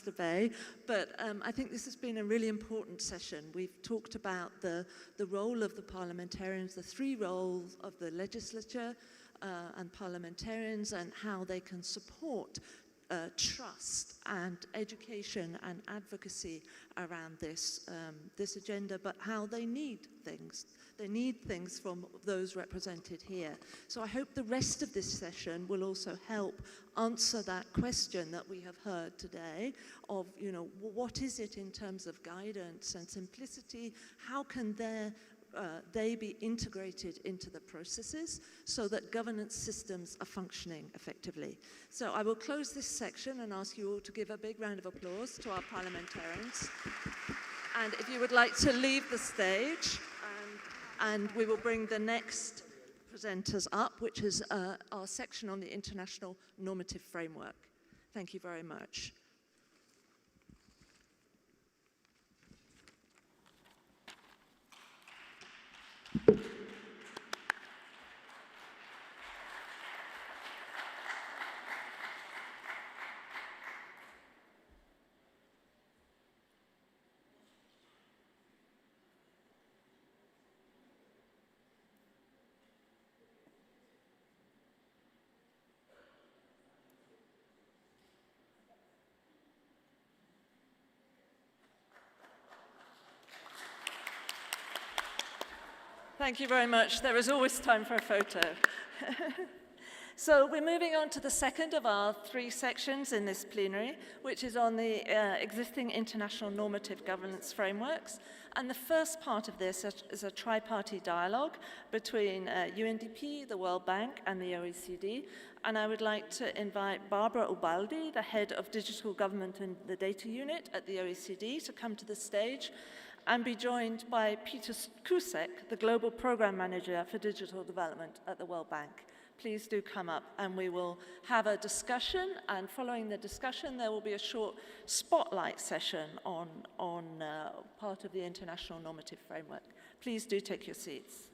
obey. But I think this has been a really important session. We've talked about the role of the parliamentarians, the three roles of the legislature and parliamentarians, and how they can support trust and education and advocacy around this agenda, but how they need things. They need things from those represented here. So I hope the rest of this session will also help answer that question that we have heard today of, what is it in terms of guidance and simplicity? How can they be integrated into the processes so that governance systems are functioning effectively? So I will close this section and ask you all to give a big round of applause to our parliamentarians. And if you would like to leave the stage, and we will bring the next presenters up, which is our section on the International Normative Framework. Thank you very much. Thank you very much. There is always time for a photo. So we're moving on to the second of our three sections in this plenary, which is on the existing international normative governance frameworks. And the first part of this is a triparty dialogue between UNDP, the World Bank, and the OECD. And I would like to invite Barbara Ubaldi, the head of digital government and the data unit at the OECD, to come to the stage and be joined by Peter Kusek, the Global Program Manager for Digital Development at the World Bank. Please do come up and we will have a discussion, and following the discussion there will be a short spotlight session on part of the International Normative Framework. Please do take your seats.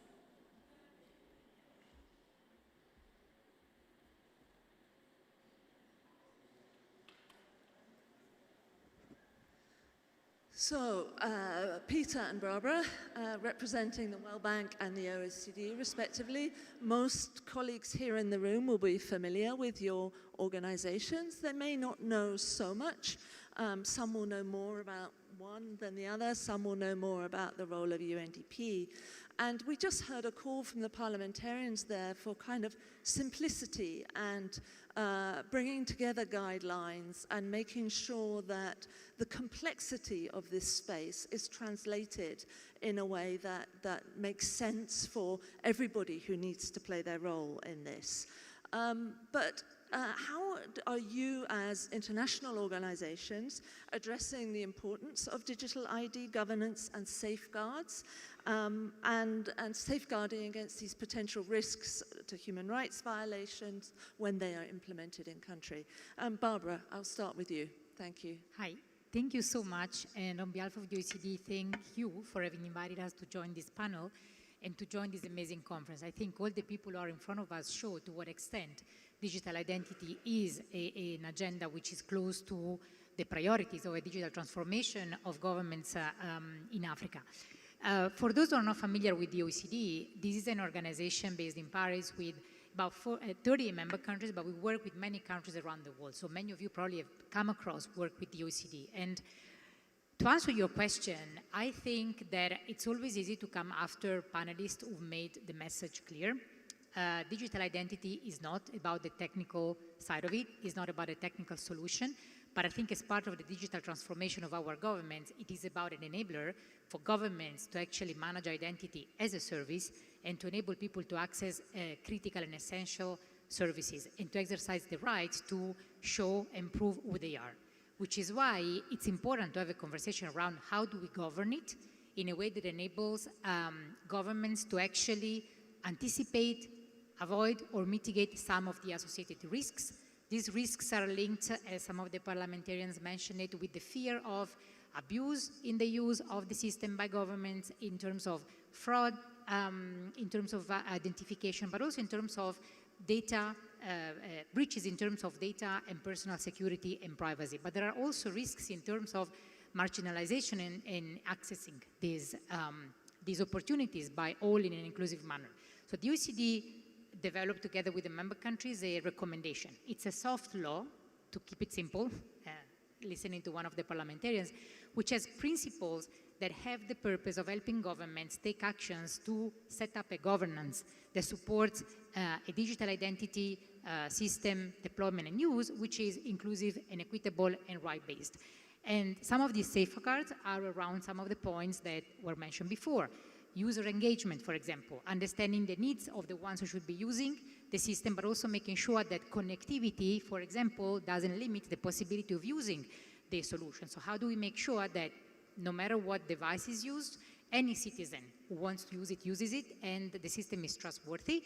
So, Peter and Barbara, representing the World Bank and the OECD, respectively. Most colleagues here in the room will be familiar with your organizations. They may not know so much. Some will know more about one than the other. Some will know more about the role of UNDP. And we just heard a call from the parliamentarians there for kind of simplicity and bringing together guidelines and making sure that the complexity of this space is translated in a way that makes sense for everybody who needs to play their role in this. But how are you as international organizations addressing the importance of digital ID governance and safeguards and safeguarding against these potential risks to human rights violations when they are implemented in country? Barbara, I'll start with you. Thank you. Hi. Thank you so much. And on behalf of the OECD, thank you for having invited us to join this panel and to join this amazing conference. I think all the people who are in front of us show to what extent digital identity is an agenda which is close to the priorities of a digital transformation of governments in Africa. For those who are not familiar with the OECD, this is an organization based in Paris with about 30 member countries, but we work with many countries around the world. So many of you probably have come across work with the OECD. And to answer your question, I think that it's always easy to come after panelists who've made the message clear. Digital identity is not about the technical side of it, it's not about a technical solution, but I think as part of the digital transformation of our governments, it is about an enabler for governments to actually manage identity as a service and to enable people to access critical and essential services and to exercise the right to show and prove who they are. Which is why it's important to have a conversation around how do we govern it in a way that enables governments to actually anticipate, avoid, or mitigate some of the associated risks. These risks are linked, as some of the parliamentarians mentioned it, with the fear of abuse in the use of the system by governments in terms of fraud, in terms of identification, but also in terms of data, breaches in terms of data and personal security and privacy. But there are also risks in terms of marginalization and accessing these opportunities by all in an inclusive manner. So the OECD developed together with the member countries a recommendation. It's a soft law, to keep it simple, listening to one of the parliamentarians, which has principles that have the purpose of helping governments take actions to set up a governance that supports a digital identity system deployment and use, which is inclusive and equitable and right-based. And some of these safeguards are around some of the points that were mentioned before. User engagement, for example, understanding the needs of the ones who should be using the system, but also making sure that connectivity, for example, doesn't limit the possibility of using the solution. So how do we make sure that no matter what device is used, any citizen who wants to use it uses it, and the system is trustworthy?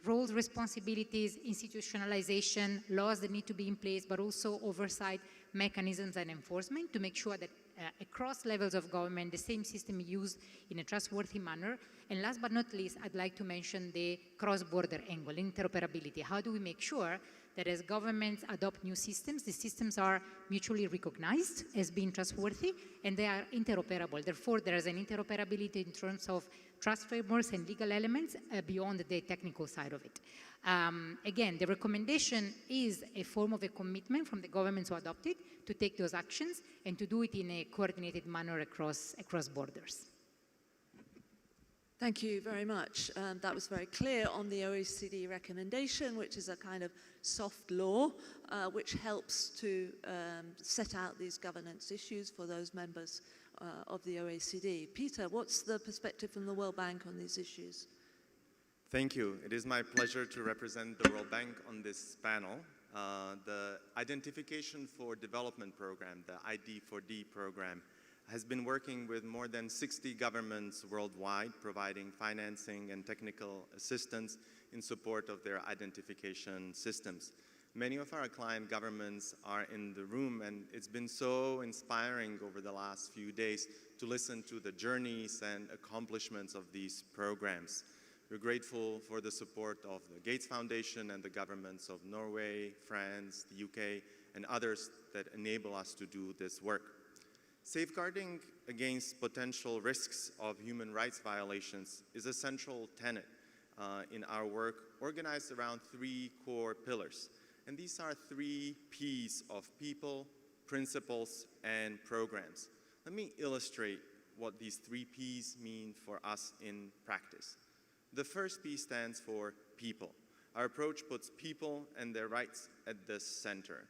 Roles, responsibilities, institutionalization, laws that need to be in place, but also oversight mechanisms and enforcement to make sure that across levels of government, the same system is used in a trustworthy manner. And last but not least, I'd like to mention the cross-border angle, interoperability. How do we make sure that as governments adopt new systems, the systems are mutually recognized as being trustworthy and they are interoperable. Therefore, there is an interoperability in terms of trust frameworks and legal elements beyond the technical side of it. Again, the recommendation is a form of a commitment from the governments who adopt it to take those actions and to do it in a coordinated manner across borders. Thank you very much. That was very clear on the OECD recommendation, which is a kind of soft law, which helps to set out these governance issues for those members of the OECD. Peter, what's the perspective from the World Bank on these issues? Thank you. It is my pleasure to represent the World Bank on this panel. The Identification for Development Program, the ID4D program, has been working with more than 60 governments worldwide, providing financing and technical assistance in support of their identification systems. Many of our client governments are in the room, and it's been so inspiring over the last few days to listen to the journeys and accomplishments of these programs. We're grateful for the support of the Gates Foundation and the governments of Norway, France, the UK, and others that enable us to do this work. Safeguarding against potential risks of human rights violations is a central tenet in our work, organized around 3 core pillars. And these are 3 P's of people, principles, and programs. Let me illustrate what these 3 P's mean for us in practice. The first P stands for people. Our approach puts people and their rights at the center.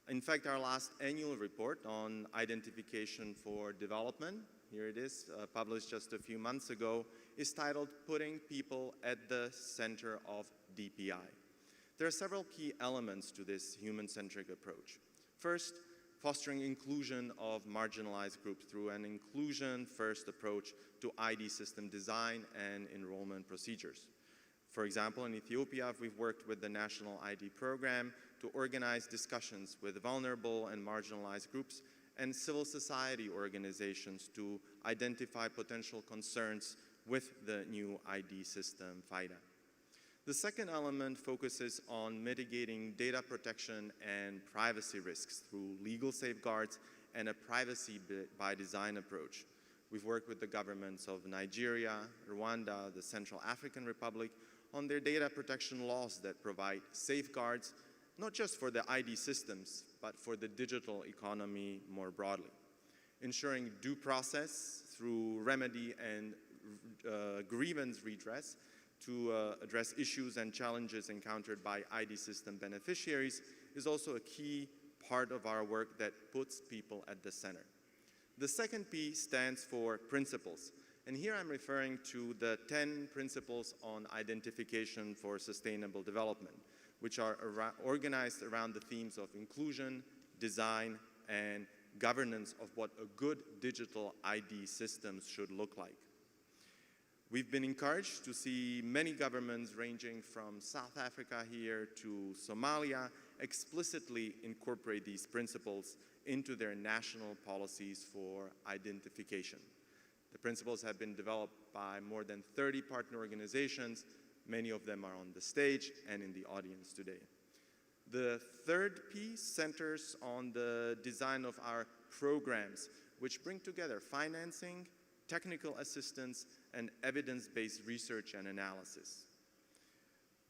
In fact, our last annual report on identification for development, here it is, published just a few months ago, is titled Putting People at the Center of DPI. There are several key elements to this human-centric approach. First, fostering inclusion of marginalized groups through an inclusion-first approach to ID system design and enrollment procedures. For example, in Ethiopia, we've worked with the National ID Program to organize discussions with vulnerable and marginalized groups and civil society organizations to identify potential concerns with the new ID system, FIDA. The second element focuses on mitigating data protection and privacy risks through legal safeguards and a privacy by design approach. We've worked with the governments of Nigeria, Rwanda, the Central African Republic on their data protection laws that provide safeguards, not just for the ID systems, but for the digital economy more broadly. Ensuring due process through remedy and grievance redress to address issues and challenges encountered by ID system beneficiaries is also a key part of our work that puts people at the center. The second P stands for principles. And here I'm referring to the 10 principles on identification for sustainable development, which are organized around the themes of inclusion, design, and governance of what a good digital ID system should look like. We've been encouraged to see many governments ranging from South Africa here to Somalia explicitly incorporate these principles into their national policies for identification. The principles have been developed by more than 30 partner organizations. Many of them are on the stage and in the audience today. The third piece centers on the design of our programs, which bring together financing, technical assistance, and evidence-based research and analysis.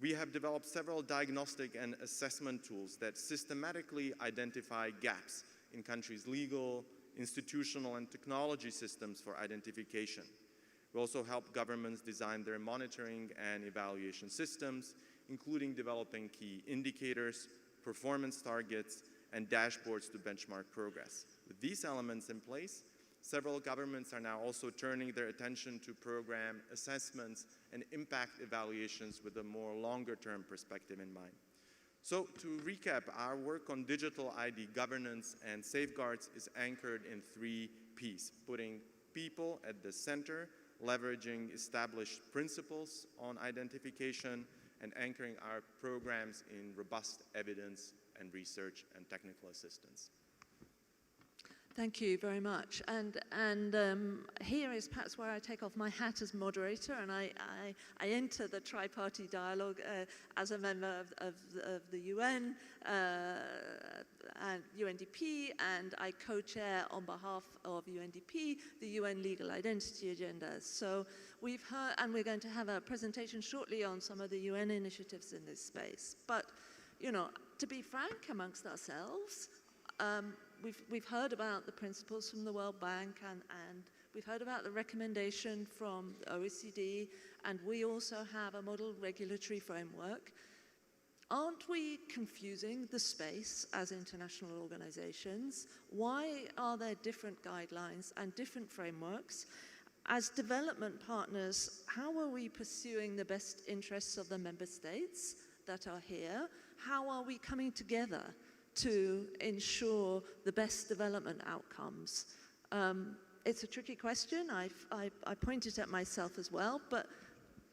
We have developed several diagnostic and assessment tools that systematically identify gaps in countries' legal, institutional, and technology systems for identification. We also help governments design their monitoring and evaluation systems, including developing key indicators, performance targets, and dashboards to benchmark progress. With these elements in place, several governments are now also turning their attention to program assessments and impact evaluations with a more longer-term perspective in mind. So to recap, our work on digital ID governance and safeguards is anchored in 3 Ps, putting people at the center, leveraging established principles on identification, and anchoring our programs in robust evidence and research and technical assistance. Thank you very much. And here is perhaps where I take off my hat as moderator, and I enter the Triparty Dialogue as a member of the UN and UNDP, and I co-chair on behalf of UNDP the UN Legal Identity Agenda. So we've heard, and we're going to have a presentation shortly on some of the UN initiatives in this space. But, you know, to be frank amongst ourselves, we've heard about the principles from the World Bank, and we've heard about the recommendation from the OECD, and we also have a model regulatory framework. Aren't we confusing the space as international organizations? Why are there different guidelines and different frameworks? As development partners, how are we pursuing the best interests of the member states that are here? How are we coming together to ensure the best development outcomes? It's a tricky question. I pointed at myself as well, but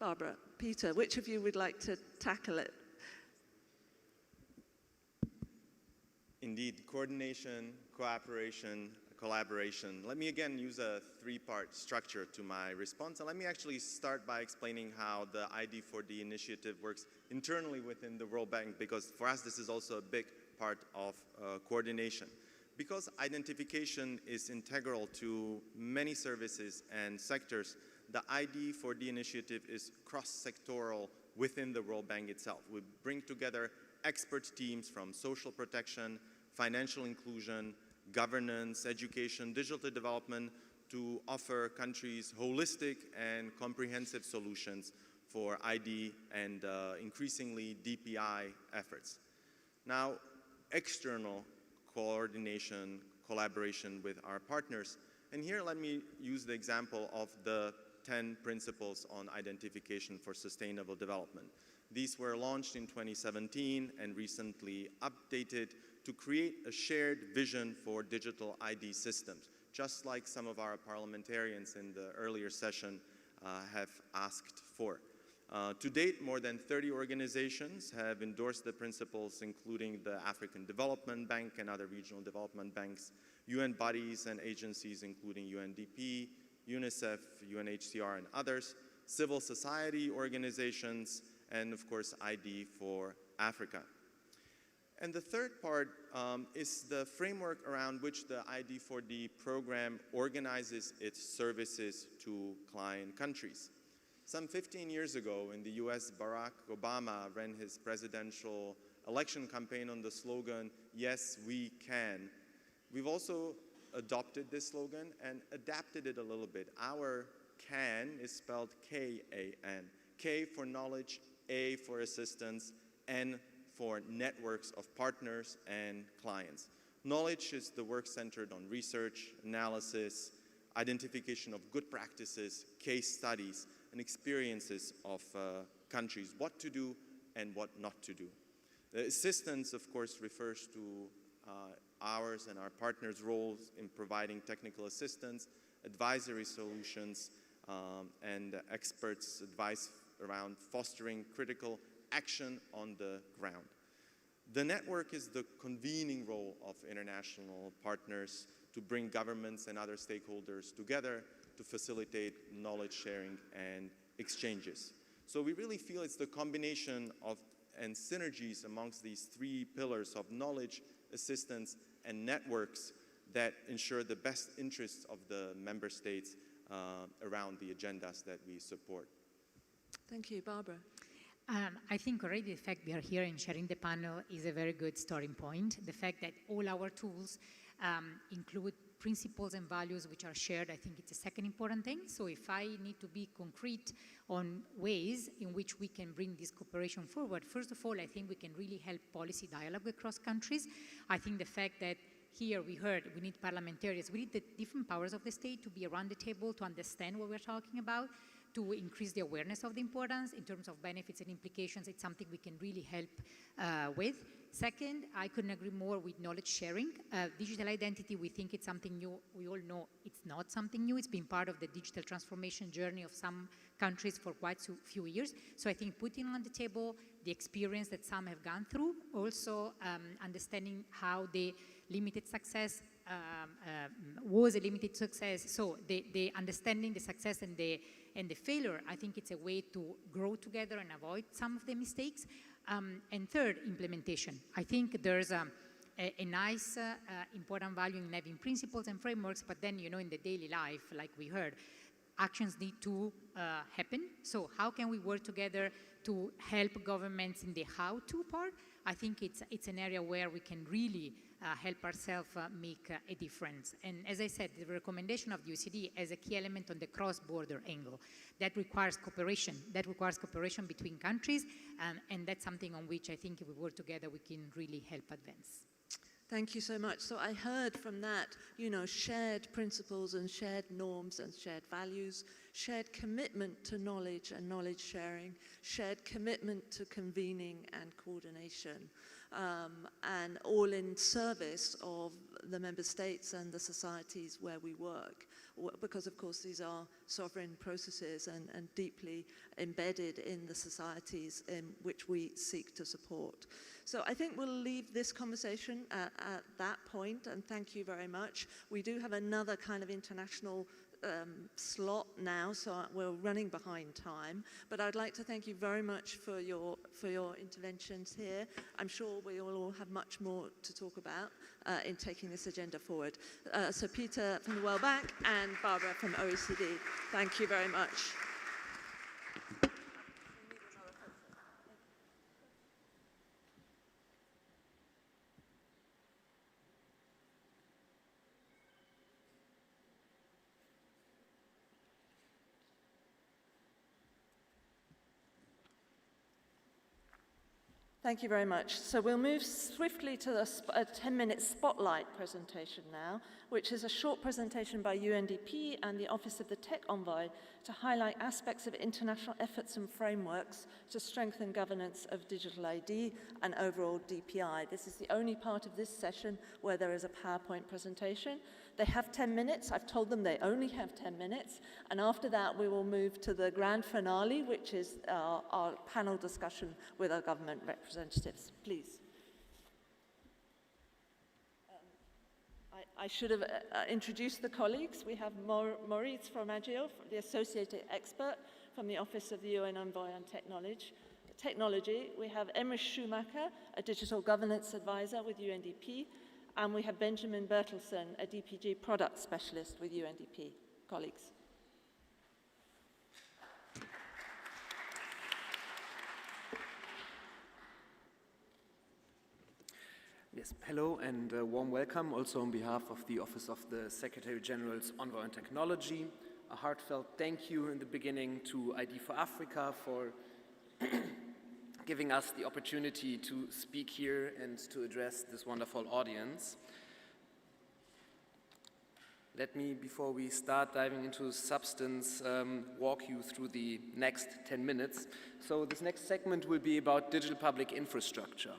Barbara, Peter, which of you would like to tackle it? Indeed, coordination, cooperation, collaboration. Let me again use a 3-part structure to my response. And let me actually start by explaining how the ID4D initiative works internally within the World Bank, because for us this is also a big part of coordination. Because identification is integral to many services and sectors, the ID4D initiative is cross-sectoral within the World Bank itself. We bring together expert teams from social protection, financial inclusion, governance, education, digital development to offer countries holistic and comprehensive solutions for ID and increasingly DPI efforts. Now, external coordination, collaboration with our partners. And here let me use the example of the 10 principles on identification for sustainable development. These were launched in 2017 and recently updated to create a shared vision for digital ID systems, just like some of our parliamentarians in the earlier session have asked for. To date, more than 30 organizations have endorsed the principles, including the African Development Bank and other regional development banks, UN bodies and agencies, including UNDP, UNICEF, UNHCR, and others, civil society organizations, and of course ID for Africa. And the third part is the framework around which the ID4D program organizes its services to client countries. Some 15 years ago in the US, Barack Obama ran his presidential election campaign on the slogan, "Yes, we can." We've also adopted this slogan and adapted it a little bit. Our CAN is spelled K-A-N. K for knowledge, A for assistance, N for networks of partners and clients. Knowledge is the work centered on research, analysis, identification of good practices, case studies, and experiences of countries, what to do and what not to do. The assistance, of course, refers to ours and our partners' roles in providing technical assistance, advisory solutions, and experts' advice around fostering critical action on the ground. The network is the convening role of international partners to bring governments and other stakeholders together to facilitate knowledge sharing and exchanges. So we really feel it's the combination of and synergies amongst these three pillars of knowledge, assistance, and networks that ensure the best interests of the member states around the agendas that we support. Thank you. Barbara. I think already the fact we are here and sharing the panel is a very good starting point. The fact that all our tools include principles and values which are shared, I think it's a second important thing. So if I need to be concrete on ways in which we can bring this cooperation forward, first of all, I think we can really help policy dialogue across countries. I think the fact that here we heard we need parliamentarians, we need the different powers of the state to be around the table to understand what we're talking about, to increase the awareness of the importance in terms of benefits and implications. It's something we can really help with. Second, I couldn't agree more with knowledge sharing. Digital identity, we think it's something new. We all know it's not something new. It's been part of the digital transformation journey of some countries for quite a few years. So I think putting on the table the experience that some have gone through, also understanding how the limited success was a limited success. So the understanding the success and the failure, I think it's a way to grow together and avoid some of the mistakes. And third, implementation. I think there's a nice, important value in having principles and frameworks, but then, in the daily life, like we heard, actions need to happen. So how can we work together to help governments in the how-to part? I think it's an area where we can really help ourselves make a difference. And as I said, the recommendation of the OECD as a key element on the cross-border angle. That requires cooperation. That requires cooperation between countries, and that's something on which I think if we work together, we can really help advance. Thank you so much. So I heard from that, shared principles and shared norms and shared values, shared commitment to knowledge and knowledge sharing, shared commitment to convening and coordination, and all in service of the member states and the societies where we work. Because, of course, these are sovereign processes and deeply embedded in the societies in which we seek to support. So I think we'll leave this conversation at that point, and thank you very much. We do have another kind of international slot now, so we're running behind time. But I'd like to thank you very much for your interventions here. I'm sure we will all have much more to talk about in taking this agenda forward. So Peter from the World Bank and Barbara from OECD, thank you very much. Thank you very much. So we'll move swiftly to a 10-minute spotlight presentation now, which is a short presentation by UNDP and the Office of the Tech Envoy to highlight aspects of international efforts and frameworks to strengthen governance of digital ID and overall DPI. This is the only part of this session where there is a PowerPoint presentation. They have 10 minutes. I've told them they only have 10 minutes. And after that, we will move to the grand finale, which is our panel discussion with our government representatives. Please. I should have introduced the colleagues. We have Maurice Fromaggio, the Associate Expert from the Office of the UN Envoy on Technology, technology, we have Emrys Schumacher, a digital governance advisor with UNDP, and we have Benjamin Bertelsen, a DPG product specialist with UNDP. Colleagues. Yes, hello and a warm welcome also on behalf of the Office of the Secretary General's Envoy on Technology. A heartfelt thank you in the beginning to ID for Africa for giving us the opportunity to speak here and to address this wonderful audience. Let me, before we start diving into substance, walk you through the next 10 minutes. So this next segment will be about digital public infrastructure.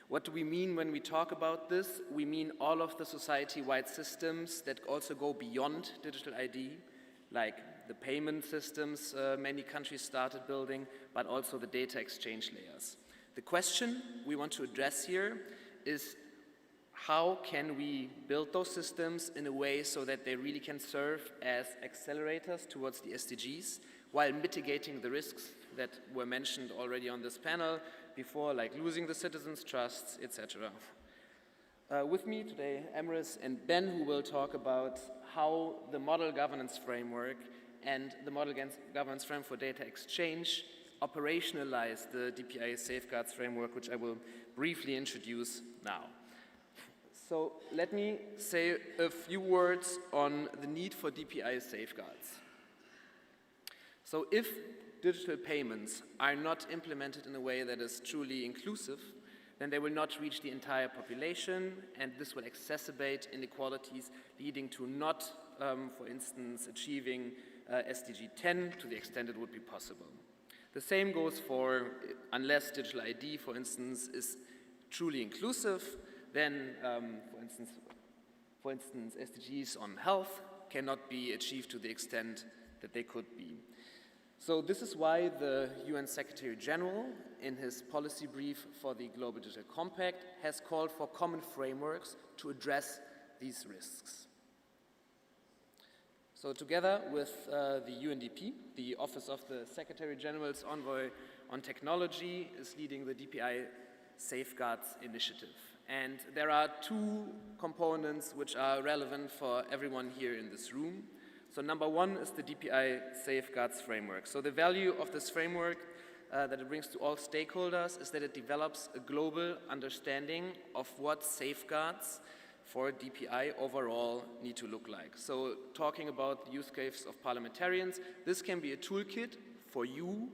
What do we mean when we talk about this? We mean all of the society-wide systems that also go beyond digital ID, like the payment systems many countries started building, but also the data exchange layers. The question we want to address here is how can we build those systems in a way so that they really can serve as accelerators towards the SDGs while mitigating the risks that were mentioned already on this panel before, like losing the citizens' trust, etc. With me today, Emrys and Ben, who will talk about how the model governance framework and the model governance framework for data exchange operationalize the DPI safeguards framework, which I will briefly introduce now. So let me say a few words on the need for DPI safeguards. So if digital payments are not implemented in a way that is truly inclusive, then they will not reach the entire population, and this will exacerbate inequalities, leading to not, for instance, achieving SDG 10 to the extent it would be possible. The same goes for, unless digital ID, for instance, is truly inclusive, then, for instance, SDGs on health cannot be achieved to the extent that they could be. So this is why the UN Secretary General, in his policy brief for the Global Digital Compact, has called for common frameworks to address these risks. So together with the UNDP, the Office of the Secretary General's Envoy on Technology is leading the DPI Safeguards Initiative. And there are two components which are relevant for everyone here in this room. So number one is the DPI Safeguards Framework. So the value of this framework that it brings to all stakeholders is that it develops a global understanding of what safeguards for DPI overall need to look like. So talking about the use case of parliamentarians, this can be a toolkit for you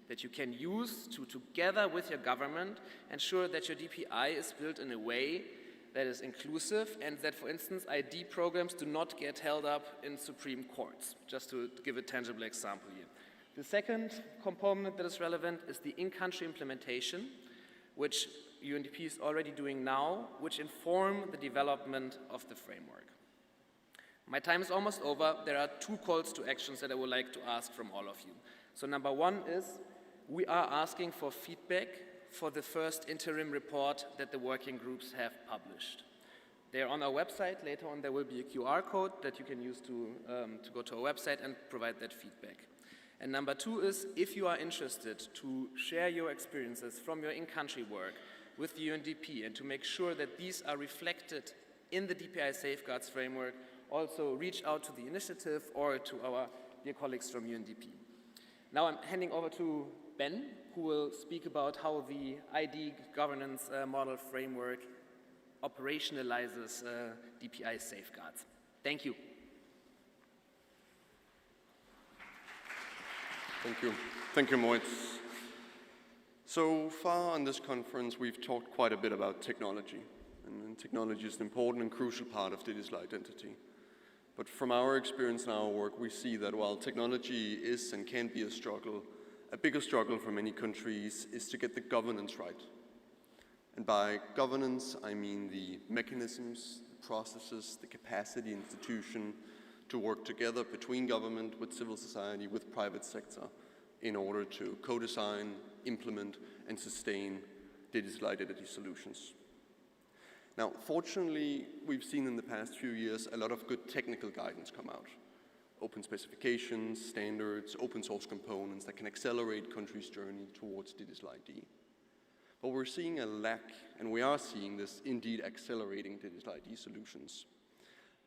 that you can use to, together with your government, ensure that your DPI is built in a way that is inclusive and that, for instance, ID programs do not get held up in Supreme Courts, just to give a tangible example here. The second component that is relevant is the in-country implementation, which UNDP is already doing now, which inform the development of the framework. My time is almost over. There are two calls to actions that I would like to ask from all of you. So number one is, we are asking for feedback for the first interim report that the working groups have published. They're on our website. Later on, there will be a QR code that you can use to go to our website and provide that feedback. And number two is, if you are interested to share your experiences from your in-country work with the UNDP and to make sure that these are reflected in the DPI Safeguards Framework, also reach out to the initiative or to our dear colleagues from UNDP. Now I'm handing over to Ben, who will speak about how the ID governance model framework operationalizes DPI safeguards. Thank you. Thank you. Thank you, Moritz. So far on this conference, we've talked quite a bit about technology. And technology is an important and crucial part of digital identity. But from our experience and our work, we see that while technology is and can be a struggle, a bigger struggle for many countries is to get the governance right. And by governance, I mean the mechanisms, the processes, the capacity, institution to work together between government, with civil society, with private sector in order to co-design, implement, and sustain digital identity solutions. Now, fortunately, we've seen in the past few years a lot of good technical guidance come out. open specifications, standards, open source components that can accelerate countries' journey towards digital ID. But we're seeing a lack, and we are seeing this indeed accelerating digital ID solutions.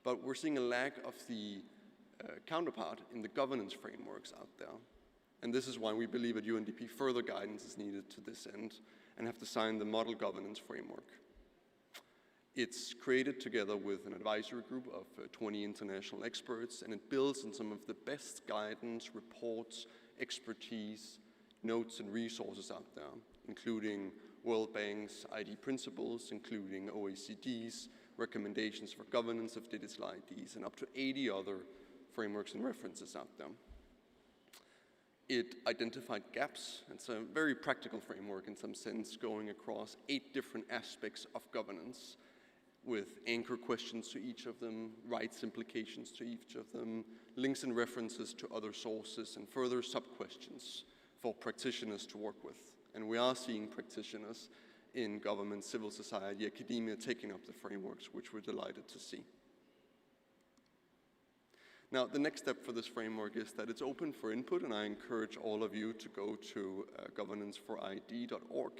But we're seeing a lack of the counterpart in the governance frameworks out there. And this is why we believe at UNDP further guidance is needed to this end and have designed the model governance framework. It's created together with an advisory group of 20 international experts, and it builds on some of the best guidance, reports, expertise, notes, and resources out there, including World Bank's ID principles, including OECD's recommendations for governance of digital IDs, and up to 80 other frameworks and references out there. It identified gaps. It's a very practical framework in some sense, going across 8 different aspects of governance, with anchor questions to each of them, rights implications to each of them, links and references to other sources, and further sub-questions for practitioners to work with. And we are seeing practitioners in government, civil society, academia taking up the frameworks, which we're delighted to see. Now, the next step for this framework is that it's open for input, and I encourage all of you to go to governanceforid.org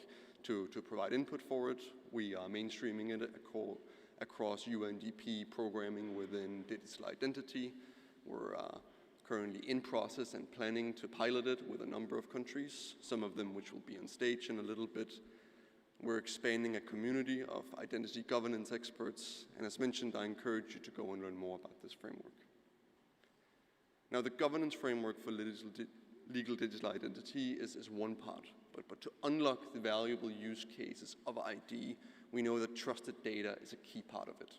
to provide input for it. We are mainstreaming it across UNDP programming within digital identity. We're currently in process and planning to pilot it with a number of countries, some of them which will be on stage in a little bit. We're expanding a community of identity governance experts, and as mentioned, I encourage you to go and learn more about this framework. Now, the governance framework for legal digital identity is one part, but to unlock the valuable use cases of ID, we know that trusted data is a key part of it.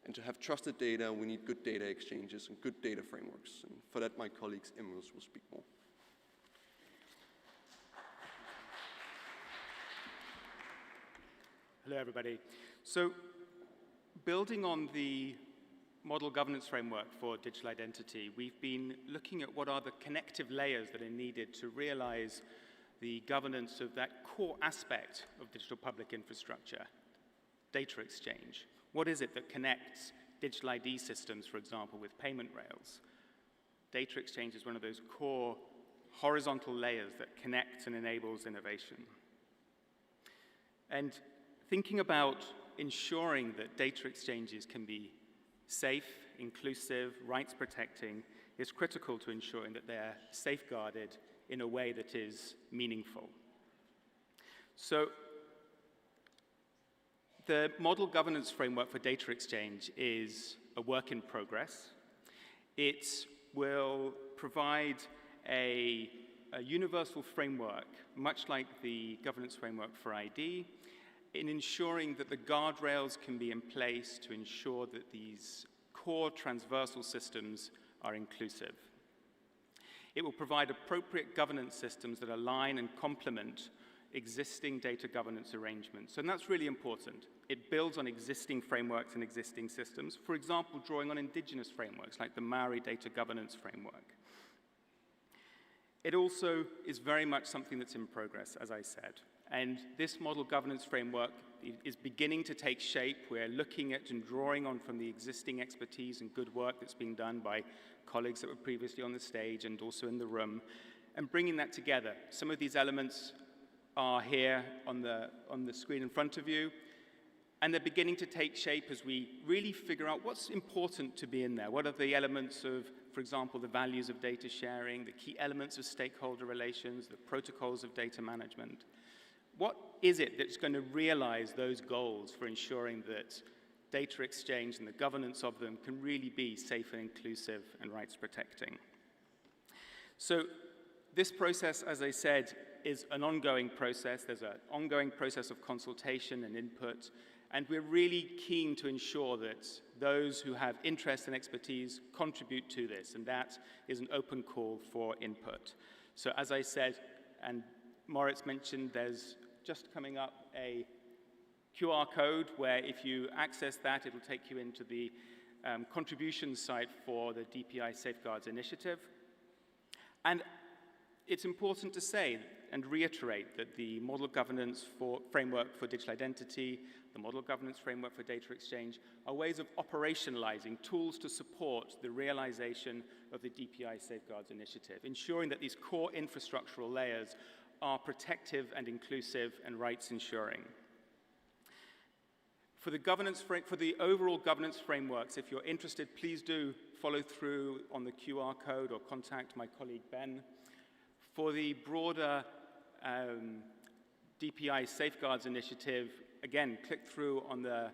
And to have trusted data, we need good data exchanges and good data frameworks. And for that, my colleagues Emrys will speak more. Hello, everybody. So, building on the model governance framework for digital identity, we've been looking at what are the connective layers that are needed to realize the governance of that core aspect of digital public infrastructure, data exchange. What is it that connects digital ID systems, for example, with payment rails? Data exchange is one of those core horizontal layers that connects and enables innovation. And thinking about ensuring that data exchanges can be safe, inclusive, rights protecting is critical to ensuring that they're safeguarded in a way that is meaningful. So the model governance framework for data exchange is a work in progress. It will provide a universal framework, much like the governance framework for ID, in ensuring that the guardrails can be in place to ensure that these core transversal systems are inclusive. It will provide appropriate governance systems that align and complement existing data governance arrangements. And that's really important. It builds on existing frameworks and existing systems, for example, drawing on indigenous frameworks like the Maori Data Governance Framework. It also is very much something that's in progress, as I said. And this model governance framework is beginning to take shape. We're looking at and drawing on from the existing expertise and good work that's being done by colleagues that were previously on the stage and also in the room, and bringing that together. Some of these elements are here on the screen in front of you, and they're beginning to take shape as we really figure out what's important to be in there. What are the elements of, for example, the values of data sharing, the key elements of stakeholder relations, the protocols of data management? What is it that's going to realize those goals for ensuring that data exchange and the governance of them can really be safe and inclusive and rights protecting? So this process, as I said, is an ongoing process. There's an ongoing process of consultation and input, and we're really keen to ensure that those who have interest and expertise contribute to this, and that is an open call for input. So as I said, and Moritz mentioned, there's just coming up a QR code where if you access that, it'll take you into the contributions site for the DPI Safeguards Initiative. And it's important to say and reiterate that the model governance framework for digital identity, the model governance framework for data exchange are ways of operationalizing tools to support the realization of the DPI Safeguards Initiative, ensuring that these core infrastructural layers are protective and inclusive and rights ensuring. For the overall governance frameworks, if you're interested, please do follow through on the QR code or contact my colleague Ben. For the broader DPI Safeguards Initiative, again, click through on the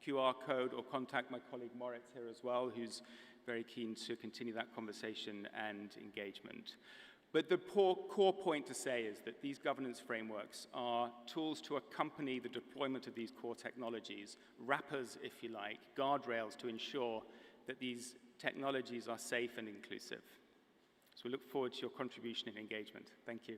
QR code or contact my colleague Moritz here as well, who's very keen to continue that conversation and engagement. But the core point to say is that these governance frameworks are tools to accompany the deployment of these core technologies, wrappers, if you like, guardrails to ensure that these technologies are safe and inclusive. So we look forward to your contribution and engagement. Thank you.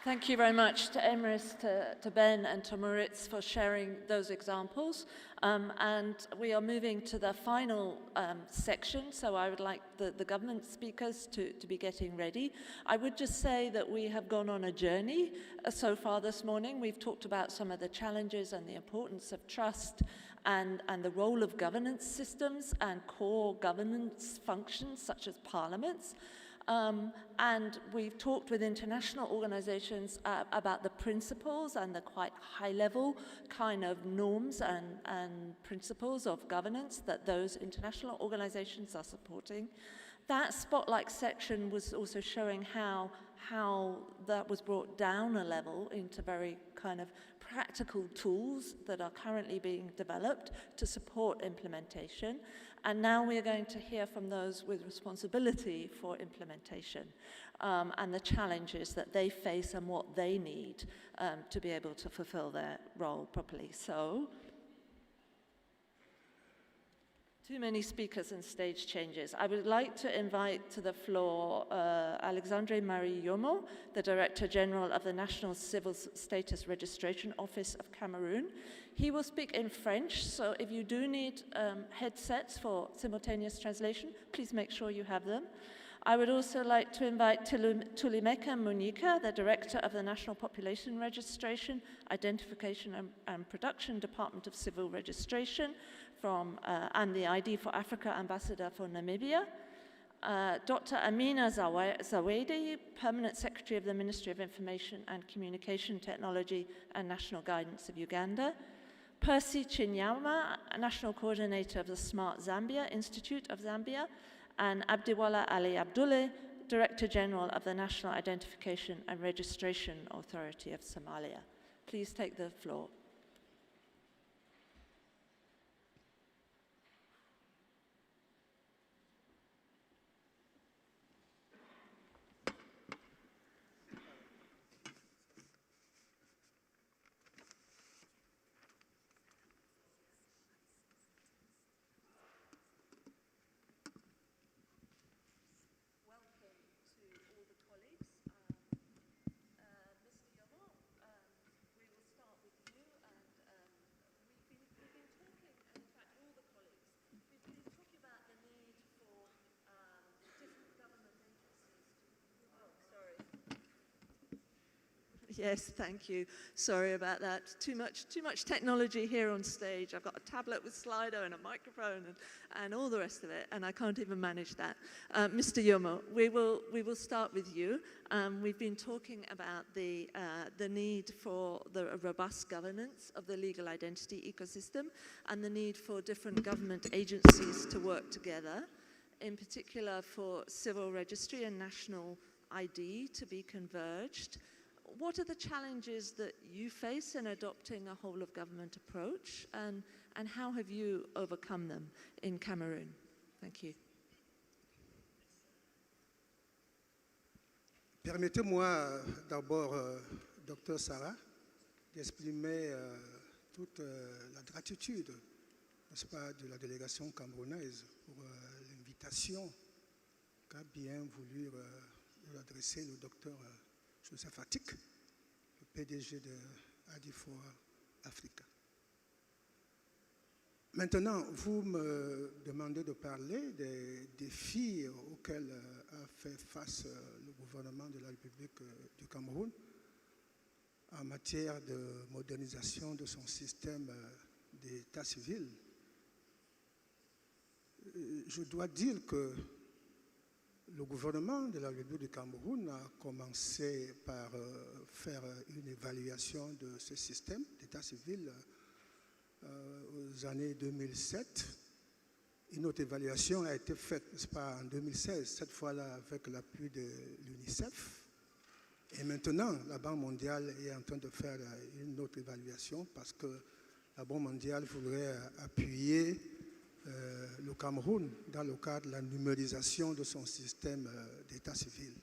Thank you very much to Emrys, to Ben and to Moritz for sharing those examples. And we are moving to the final section, so I would like the government speakers to be getting ready. I would just say that we have gone on a journey so far this morning. We've talked about some of the challenges and the importance of trust and the role of governance systems and core governance functions such as parliaments. And we've talked with international organizations about the principles and the quite high-level kind of norms and principles of governance that those international organizations are supporting. That spotlight section was also showing how that was brought down a level into very kind of practical tools that are currently being developed to support implementation. And now we are going to hear from those with responsibility for implementation and the challenges that they face and what they need to be able to fulfill their role properly. So, too many speakers and stage changes. I would like to invite to the floor Alexandre Marie Yomo, the Director General of the National Civil Status Registration Office of Cameroon. He will speak in French, so if you do need headsets for simultaneous translation, please make sure you have them. I would also like to invite Tulimeka Monika, the Director of the National Population Registration, Identification and Production Department of Civil Registration, and the ID for Africa Ambassador for Namibia. Dr. Amina Zawedi, Permanent Secretary of the Ministry of Information and Communication Technology and National Guidance of Uganda. Percy Chinyama, National Coordinator of the Smart Zambia Institute of Zambia, and Abdiwala Ali Abdulle, Director General of the National Identification and Registration Authority of Somalia. Please take the floor. Yes, thank you. Sorry about that. Too much technology here on stage. I've got a tablet with Slido and a microphone and all the rest of it, and I can't even manage that. Mr. Yomo, we will start with you. We've been talking about the need for the robust governance of the legal identity ecosystem and the need for different government agencies to work together, in particular for civil registry and national ID to be converged. What are the challenges that you face in adopting a whole-of-government approach, and how have you overcome them in Cameroon? Thank you. Permettez-moi d'abord, Dr. Sarah, d'exprimer toute la gratitude, n'est-ce pas, de la délégation camerounaise pour l'invitation qu'a bien voulu adresser le docteur Joseph Attic, le PDG de ID for Africa. Maintenant, vous me demandez de parler des défis auxquels a fait face le gouvernement de la République du Cameroun en matière de modernisation de son système d'état civil. Je dois dire que le gouvernement de la République du Cameroun a commencé par faire une évaluation de ce système d'état civil aux années 2007. Une autre évaluation a été faite, n'est-ce pas, en 2016, cette fois-là avec l'appui de l'UNICEF. Et maintenant, la Banque mondiale est en train de faire une autre évaluation parce que la Banque mondiale voudrait appuyer le Cameroun dans le cadre de la numérisation de son système d'état civil.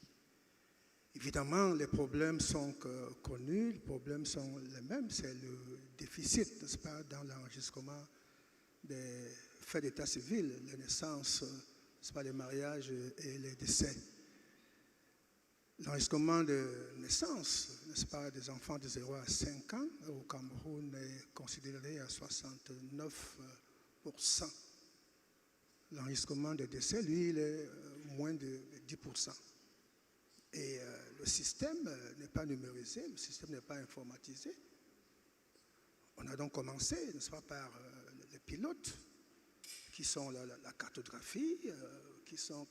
Évidemment, les problèmes sont connus, les problèmes sont les mêmes, c'est le déficit, n'est-ce pas, dans l'enregistrement des faits d'état civil, les naissances, n'est-ce pas, les mariages et les décès. L'enregistrement de naissance, n'est-ce pas, des enfants de 0 à 5 ans au Cameroun est considéré à 69%. L'enregistrement des décès, lui, il est moins de 10%. Et le système n'est pas numérisé, le système n'est pas informatisé. On a donc commencé, n'est-ce pas, par les pilotes, qui sont la cartographie, qui sont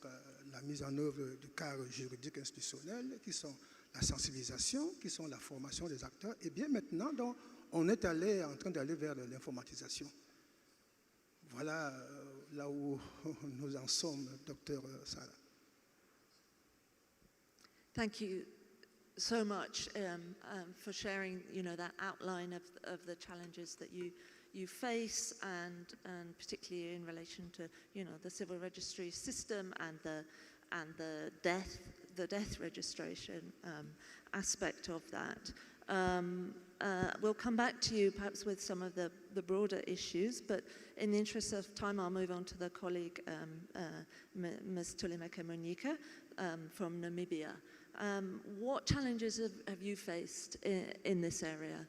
la mise en œuvre du cadre juridique institutionnel, qui sont la sensibilisation, qui sont la formation des acteurs. Et bien maintenant, donc, on est en train d'aller vers l'informatisation. Voilà là où nous en sommes, Dr. Sarah. Thank you so much for sharing, that outline of the challenges that you face, and particularly in relation to, the civil registry system and the death registration aspect of that. We'll come back to you perhaps with some of the broader issues, but in the interest of time, I'll move on to the colleague, Ms. Tulimeke Monika from Namibia. What challenges have you faced in this area?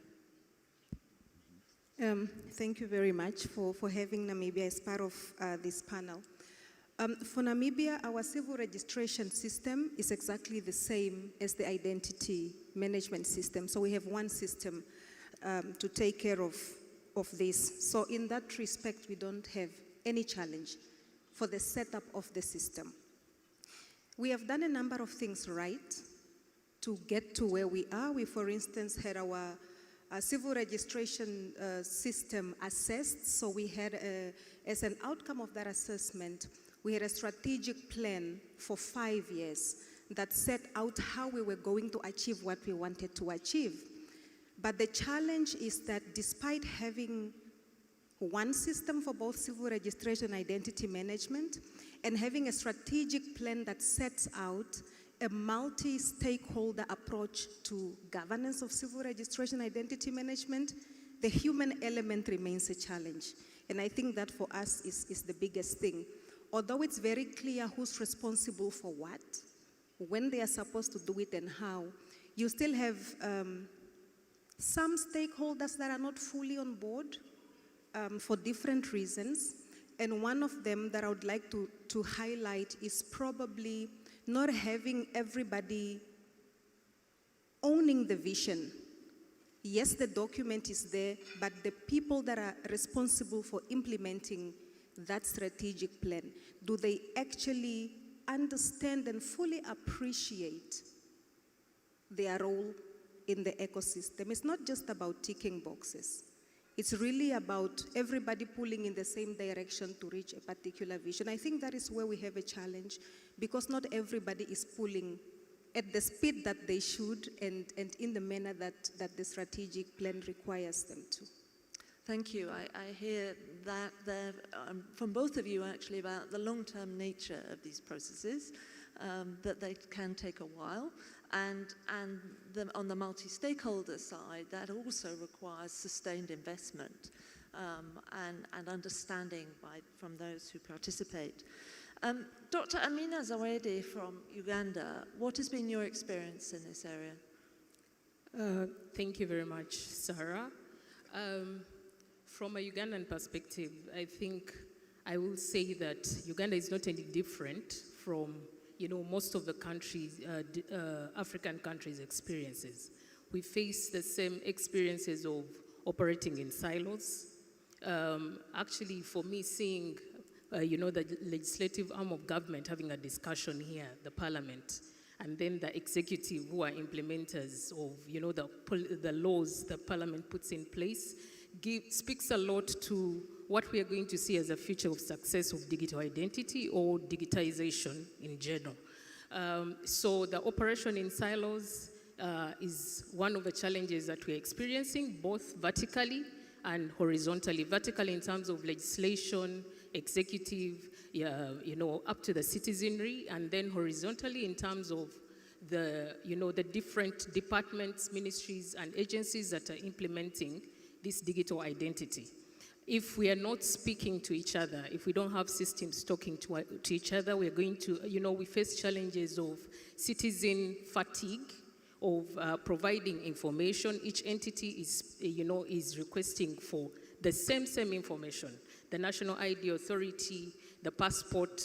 Thank you very much for having Namibia as part of this panel. For Namibia, our civil registration system is exactly the same as the identity management system. So we have one system to take care of this. So in that respect, we don't have any challenge for the setup of the system. We have done a number of things right to get to where we are. We, for instance, had our civil registration system assessed. So we had, as an outcome of that assessment, we had a strategic plan for 5 years that set out how we were going to achieve what we wanted to achieve. But the challenge is that despite having one system for both civil registration and identity management, and having a strategic plan that sets out a multi-stakeholder approach to governance of civil registration and identity management, the human element remains a challenge. And I think that for us is the biggest thing. Although it's very clear who's responsible for what, when they are supposed to do it and how, you still have some stakeholders that are not fully on board for different reasons. And one of them that I would like to highlight is probably not having everybody owning the vision. Yes, the document is there, but the people that are responsible for implementing that strategic plan, do they actually understand and fully appreciate their role in the ecosystem? It's not just about ticking boxes. It's really about everybody pulling in the same direction to reach a particular vision. I think that is where we have a challenge, because not everybody is pulling at the speed that they should and in the manner that the strategic plan requires them to. Thank you. I hear that there, from both of you actually, about the long-term nature of these processes, that they can take a while. And on the multi-stakeholder side, that also requires sustained investment and understanding from those who participate. Dr. Amina Zawedi from Uganda, what has been your experience in this area? Thank you very much, Sarah. From a Ugandan perspective, I think I will say that Uganda is not any different from, most of the countries, African countries' experiences. We face the same experiences of operating in silos. Actually, for me, seeing, the legislative arm of government having a discussion here, the parliament, and then the executive who are implementers of, the laws the parliament puts in place, speaks a lot to what we are going to see as a future of success of digital identity or digitization in general. So the operation in silos is one of the challenges that we're experiencing, both vertically and horizontally. Vertically in terms of legislation, executive, up to the citizenry, and then horizontally in terms of the, the different departments, ministries, and agencies that are implementing this digital identity. If we are not speaking to each other, if we don't have systems talking to each other, we're going to, we face challenges of citizen fatigue, of providing information. Each entity is, is requesting for the same information. The National ID Authority, the passport,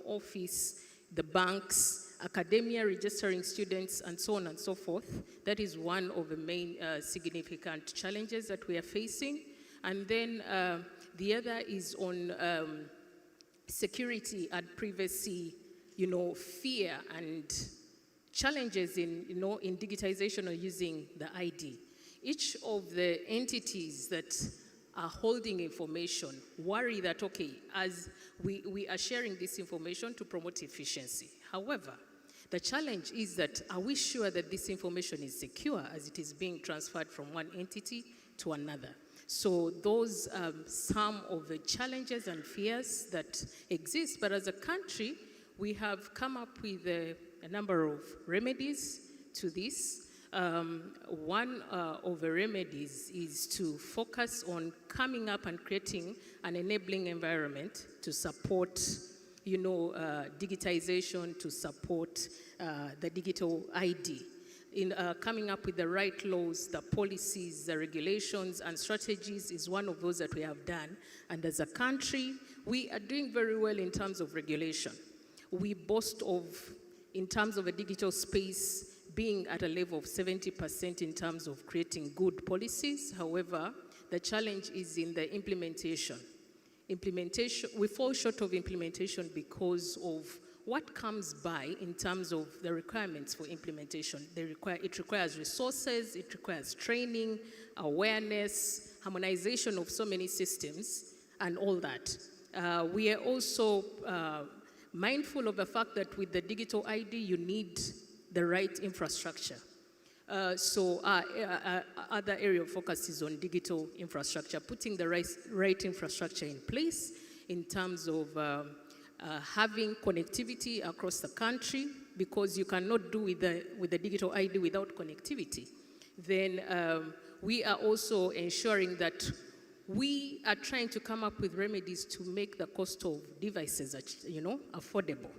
office, the banks, academia registering students, and so on and so forth. That is one of the main significant challenges that we are facing. And then the other is on security and privacy, fear and challenges in, in digitization or using the ID. Each of the entities that are holding information worry that, okay, as we are sharing this information to promote efficiency. However, the challenge is that, are we sure that this information is secure as it is being transferred from one entity to another? So those are some of the challenges and fears that exist. But as a country, we have come up with a number of remedies to this. One of the remedies is to focus on coming up and creating an enabling environment to support, digitization, to support the digital ID. In coming up with the right laws, the policies, the regulations, and strategies is one of those that we have done. And as a country, we are doing very well in terms of regulation. We boast of, in terms of a digital space, being at a level of 70% in terms of creating good policies. However, the challenge is in the implementation. We fall short of implementation because of what comes by in terms of the requirements for implementation. It requires resources, it requires training, awareness, harmonization of so many systems, and all that. We are also mindful of the fact that with the digital ID, you need the right infrastructure. So other area of focus is on digital infrastructure, putting the right infrastructure in place in terms of having connectivity across the country, because you cannot do with the digital ID without connectivity. Then we are also ensuring that we are trying to come up with remedies to make the cost of devices, affordable.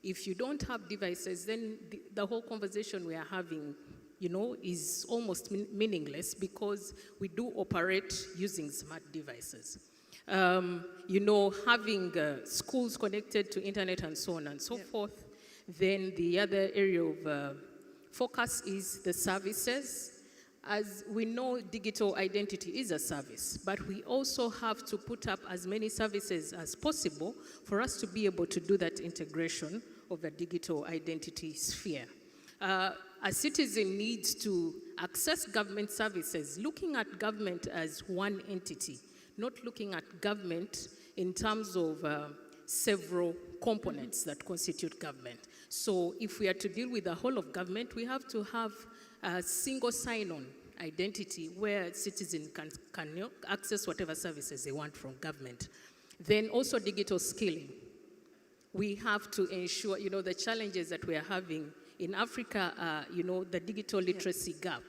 If you don't have devices, then the whole conversation we are having, is almost meaningless, because we do operate using smart devices. Having schools connected to internet and so on and so forth. Then the other area of focus is the services. As we know, digital identity is a service, but we also have to put up as many services as possible for us to be able to do that integration of the digital identity sphere. A citizen needs to access government services, looking at government as one entity, not looking at government in terms of several components that constitute government. So if we are to deal with the whole of government, we have to have a single sign-on identity where citizens can access whatever services they want from government. Then also digital skilling. We have to ensure, the challenges that we are having in Africa, the digital literacy gap.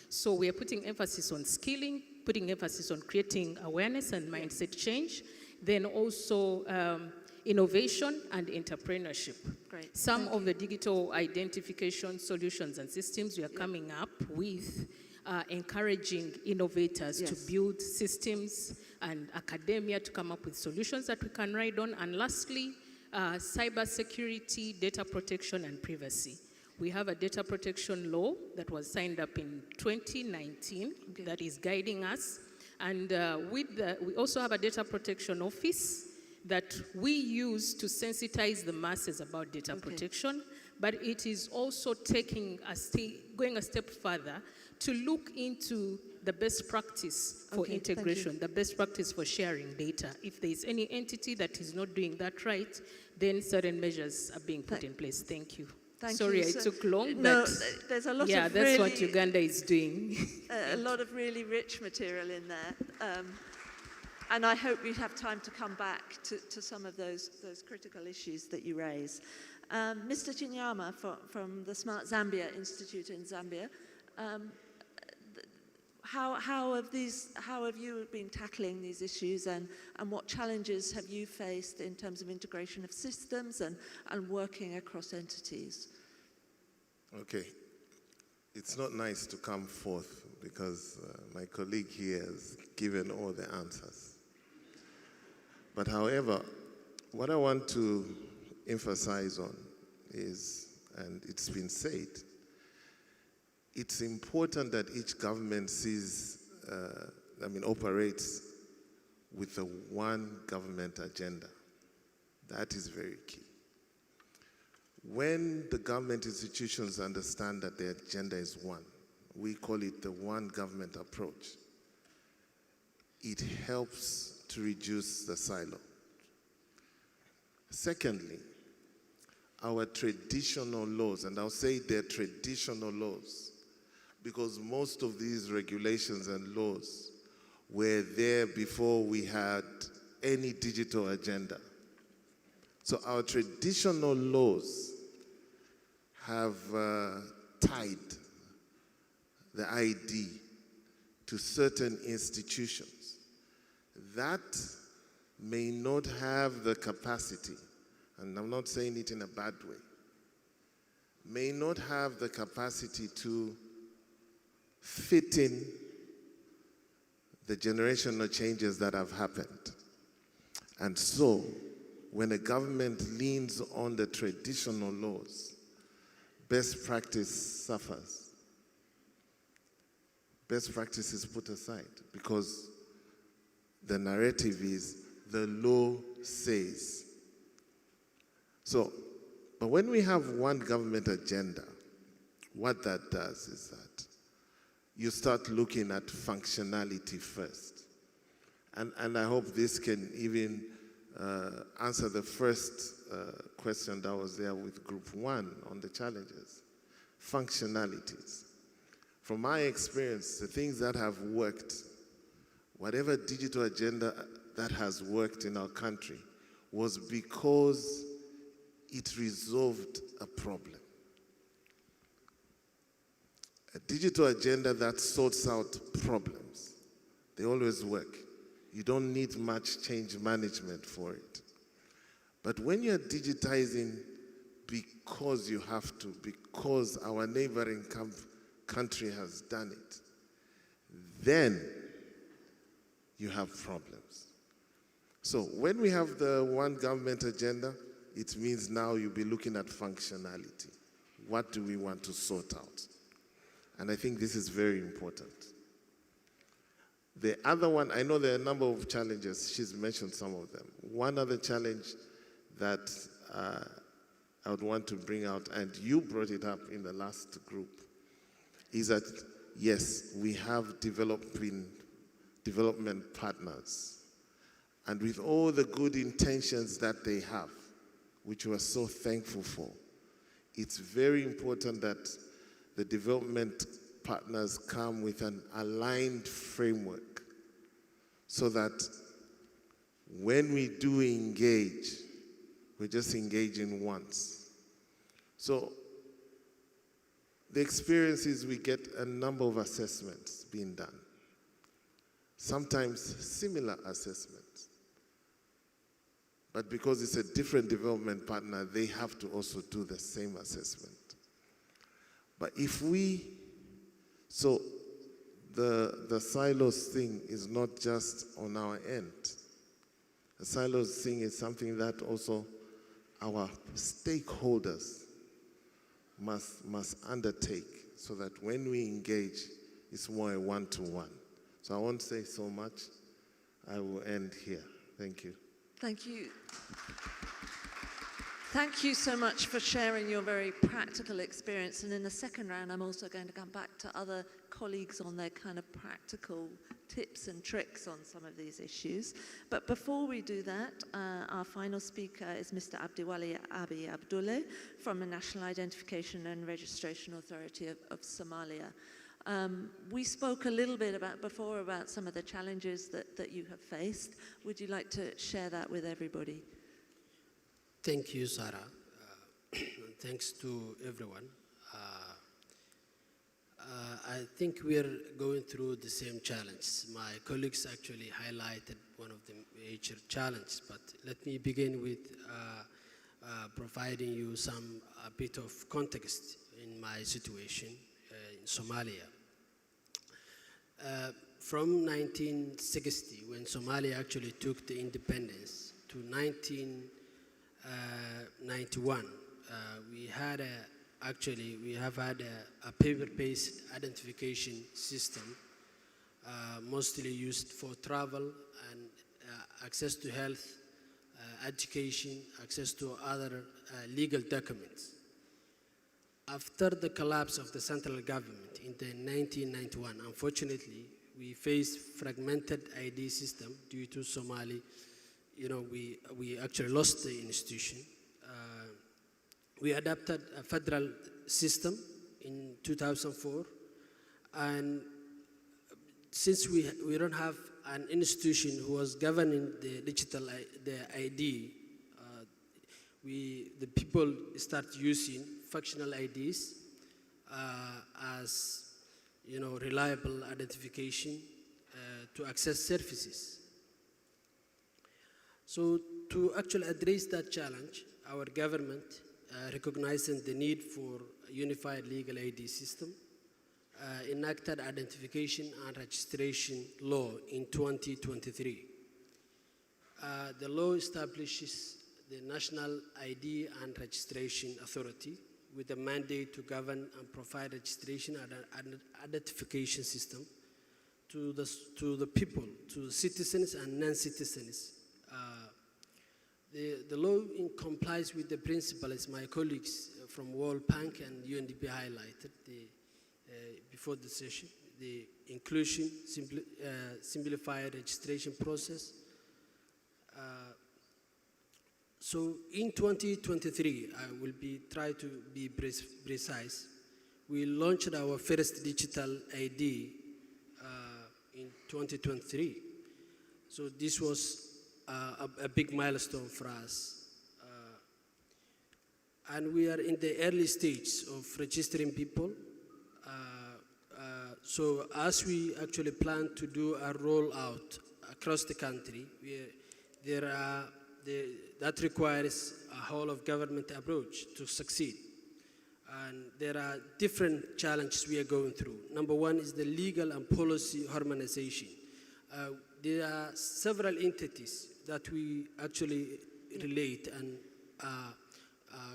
So we are putting emphasis on skilling, putting emphasis on creating awareness and mindset change, then also innovation and entrepreneurship. Great. Some of the digital identification solutions and systems we are coming up with encouraging innovators to build systems and academia to come up with solutions that we can ride on. And lastly, cyber security, data protection, and privacy. We have a data protection law that was signed up in 2019 that is guiding us. And we also have a data protection office that we use to sensitize the masses about data protection, but it is also going a step further to look into the best practice for integration, the best practice for sharing data. If there is any entity that is not doing that right, then certain measures are being put in place. Thank you. Sorry, I took long, no, but there's a lot yeah, of that's really, what Uganda is doing. A lot of really rich material in there. And I hope we have time to come back to some of those critical issues that you raise. Mr. Chinyama from the Smart Zambia Institute in Zambia, how have you been tackling these issues, and what challenges have you faced in terms of integration of systems and working across entities? Okay. It's not nice to come forth because my colleague here has given all the answers. But however, what I want to emphasize on is, and it's been said, it's important that each government operates with a one government agenda. That is very key. When the government institutions understand that their agenda is one, we call it the one government approach, it helps to reduce the silo. Secondly, our traditional laws, and I'll say they're traditional laws, because most of these regulations and laws were there before we had any digital agenda. So our traditional laws have tied the ID to certain institutions that may not have the capacity, and I'm not saying it in a bad way, may not have the capacity to fit in the generational changes that have happened. And so, when a government leans on the traditional laws, best practice suffers. Best practice is put aside because the narrative is the law says. So, but when we have one government agenda, what that does is that you start looking at functionality first. And I hope this can even answer the first question that was there with Group 1 on the challenges. Functionalities. From my experience, the things that have worked, whatever digital agenda that has worked in our country, was because it resolved a problem. A digital agenda that sorts out problems, they always work. You don't need much change management for it. But when you're digitizing because you have to, because our neighboring country has done it, then you have problems. So when we have the one government agenda, it means now you'll be looking at functionality. What do we want to sort out? And I think this is very important. The other one, I know there are a number of challenges. She's mentioned some of them. One other challenge that I would want to bring out, and you brought it up in the last group, is that, yes, we have development partners. And with all the good intentions that they have, which we're so thankful for, it's very important that the development partners come with an aligned framework so that when we do engage, we're just engaging once. So the experience is we get a number of assessments being done, sometimes similar assessments. But because it's a different development partner, they have to also do the same assessment. But if we, so the silos thing is not just on our end. The silos thing is something that also our stakeholders must undertake, so that when we engage, it's more a one-to-one. So I won't say so much. I will end here. Thank you. Thank you. Thank you so much for sharing your very practical experience. And in the second round, I'm also going to come back to other colleagues on their kind of practical tips and tricks on some of these issues. But before we do that, our final speaker is Mr. Abdiwali Abi Abdulle from the National Identification and Registration Authority of Somalia. We spoke a little bit before about some of the challenges that you have faced. Would you like to share that with everybody? Thank you, Sarah. Thanks to everyone. I think we are going through the same challenge. My colleagues actually highlighted one of the major challenges, but let me begin with providing you a bit of context in my situation in Somalia. From 1960, when Somalia actually took the independence, to 1991, we have had a paper-based identification system, mostly used for travel and access to health, education, access to other legal documents. After the collapse of the central government in 1991, unfortunately, we faced fragmented ID system due to Somali. We actually lost the institution. We adopted a federal system in 2004, and since we don't have an institution who was governing the ID, the people start using functional IDs as reliable identification to access services. So to actually address that challenge, our government, recognizing the need for a unified legal ID system, enacted identification and registration law in 2023. The law establishes the National ID and Registration Authority with a mandate to govern and provide registration and identification system to the people, to citizens and non-citizens. The law complies with the principles my colleagues from World Bank and UNDP highlighted before the session: the inclusion, simplified registration process. So in 2023, I will try to be precise. We launched our first digital ID in 2023. So this was a big milestone for us. And we are in the early stage of registering people. So as we actually plan to do a rollout across the country, that requires a whole of government approach to succeed. And there are different challenges we are going through. Number one is the legal and policy harmonization. There are several entities that we actually relate and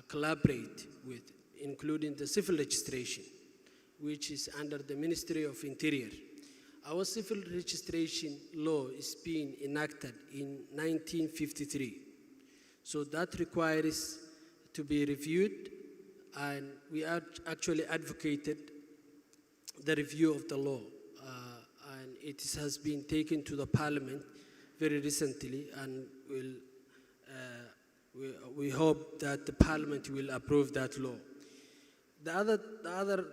collaborate with, including the civil registration, which is under the Ministry of Interior. Our civil registration law is being enacted in 1953. So that requires to be reviewed, and we actually advocated the review of the law. And it has been taken to the Parliament very recently, and we hope that the Parliament will approve that law. The other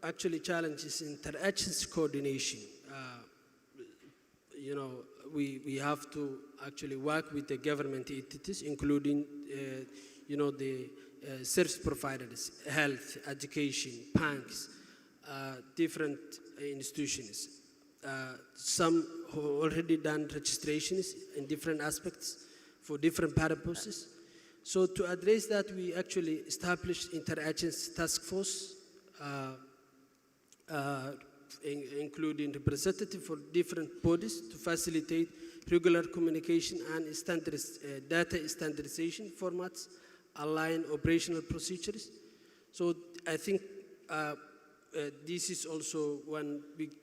actually challenge is interagency coordination. We have to actually work with the government entities, including the service providers, health, education, banks, different institutions. Some have already done registrations in different aspects for different purposes. So to address that, we actually established interagency task force including representatives for different bodies to facilitate regular communication and data standardization formats, align operational procedures. So I think this is also one big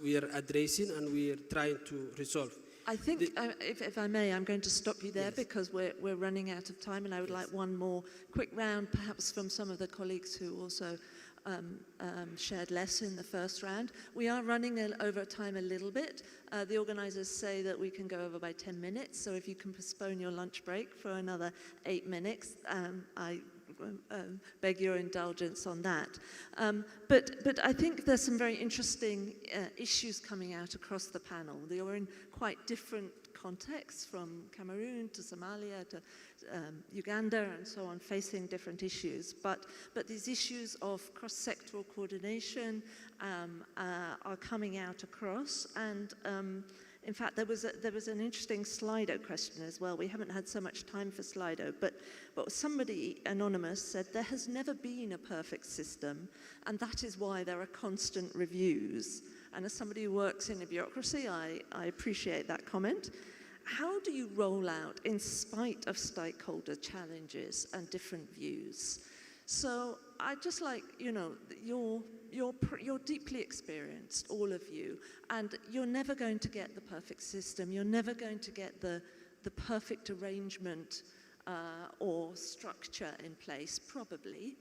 we are addressing and we are trying to resolve. I think, if I may, I'm going to stop you there because we're running out of time, and I would like one more quick round, perhaps from some of the colleagues who also shared less in the first round. We are running over time a little bit. The organisers say that we can go over by 10 minutes, so if you can postpone your lunch break for another 8 minutes, I beg your indulgence on that. But I think there's some very interesting issues coming out across the panel. They are in quite different contexts, from Cameroon to Somalia to Uganda and so on, facing different issues. But these issues of cross-sectoral coordination are coming out across, and in fact, there was an interesting Slido question as well. We haven't had so much time for Slido, but somebody anonymous said there has never been a perfect system, and that is why there are constant reviews. And as somebody who works in a bureaucracy, I appreciate that comment. How do you roll out in spite of stakeholder challenges and different views? So I'd just like, you're deeply experienced, all of you, and you're never going to get the perfect system. You're never going to get the perfect arrangement or structure in place, probably.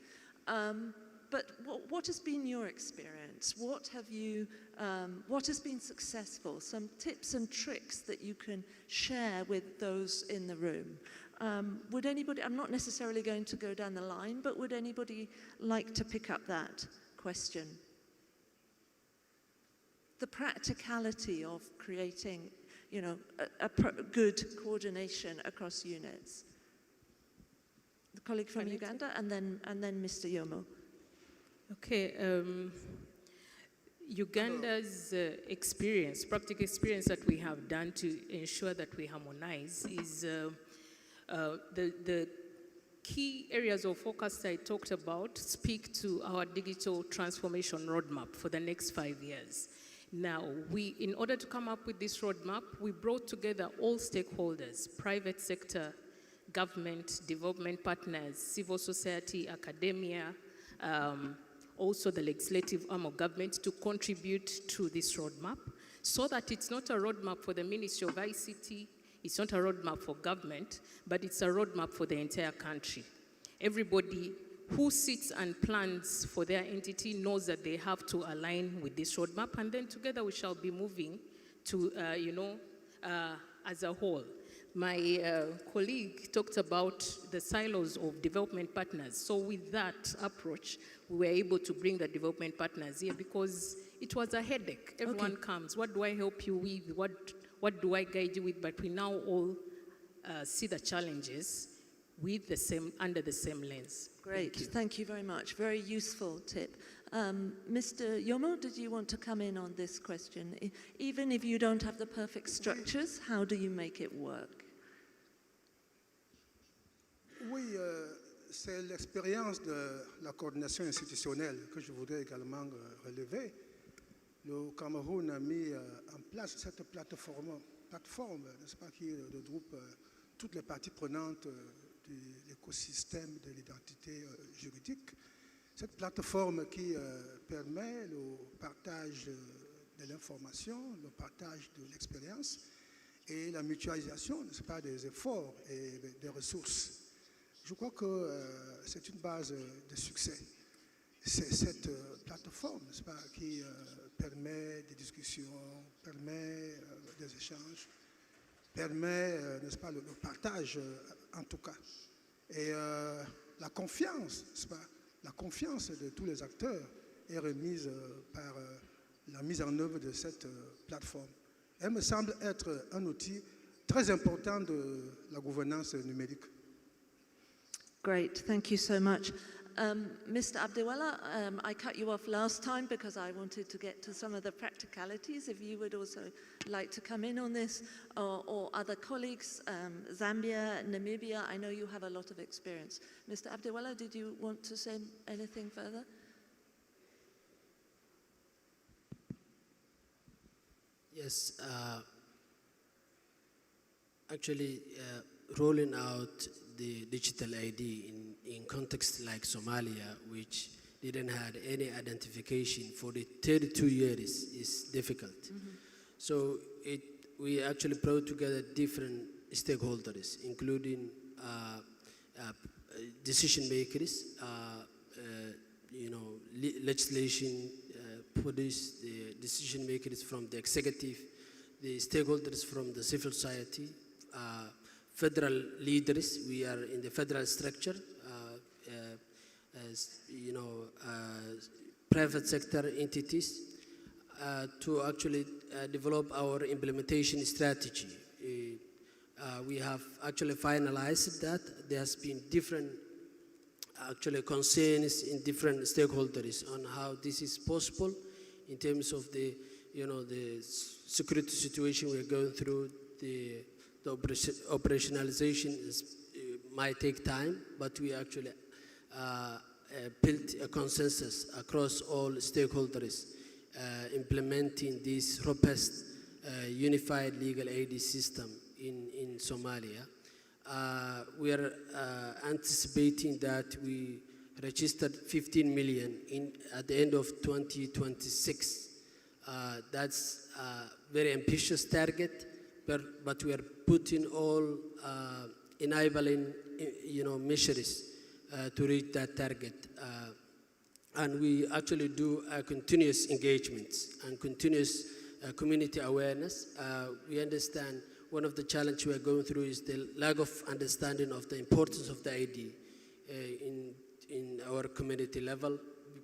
But what has been your experience? What has been successful? Some tips and tricks that you can share with those in the room. Would anybody, I'm not necessarily going to go down the line, but would anybody like to pick up that question? The practicality of creating, good coordination across units. The colleague from Uganda, and then Mr. Yomo. Okay, Uganda's practical experience that we have done to ensure that we harmonize is the key areas of focus I talked about speak to our digital transformation roadmap for the next 5 years. Now, in order to come up with this roadmap, we brought together all stakeholders, private sector, government, development partners, civil society, academia, also the legislative arm of government to contribute to this roadmap, so that it's not a roadmap for the Ministry of ICT, it's not a roadmap for government, but it's a roadmap for the entire country. Everybody who sits and plans for their entity knows that they have to align with this roadmap, and then together we shall be moving to, as a whole. My colleague talked about the silos of development partners. So with that approach, we were able to bring the development partners here because it was a headache. Everyone comes, what do I help you with? What do I guide you with? But we now all see the challenges with under the same lens. Great, thank you very much. Very useful tip. Mr. Yomo, did you want to come in on this question? Even if you don't have the perfect structures, how do you make it work? Oui, c'est l'expérience de la coordination institutionnelle que je voudrais également relever. Le Cameroun a mis en place cette plateforme, n'est-ce pas, qui regroupe toutes les parties prenantes de l'écosystème de l'identité juridique. Cette plateforme qui permet le partage de l'information, le partage de l'expérience et la mutualisation, n'est-ce pas, des efforts et des ressources. Je crois que c'est une base de succès. C'est cette plateforme, n'est-ce pas, qui permet des discussions, permet des échanges, permet, n'est-ce pas, le partage en tout cas. Et la confiance, n'est-ce pas, la confiance de tous les acteurs est remise par la mise en œuvre de cette plateforme. Elle me semble être un outil très important de la gouvernance numérique. Great, thank you so much. Mr. Abdewala, I cut you off last time because I wanted to get to some of the practicalities. If you would also like to come in on this, or other colleagues, Zambia, Namibia, I know you have a lot of experience. Mr. Abdewala, did you want to say anything further? Yes, actually rolling out the digital ID in context like Somalia, which didn't have any identification for the 32 years is difficult. So we actually brought together different stakeholders, including decision makers, legislation, police, the decision makers from the executive, the stakeholders from the civil society, federal leaders. We are in the federal structure, as private sector entities, to actually develop our implementation strategy. We have actually finalized that. There has been different actually concerns in different stakeholders on how this is possible in terms of the security situation we're going through. The operationalization might take time, but we actually built a consensus across all stakeholders implementing this robust unified legal aid system in Somalia. We are anticipating that we registered 15 million at the end of 2026. That's a very ambitious target, but we are putting all enabling measures to reach that target. And we actually do continuous engagements and continuous community awareness. We understand one of the challenges we are going through is the lack of understanding of the importance of the ID in our community level,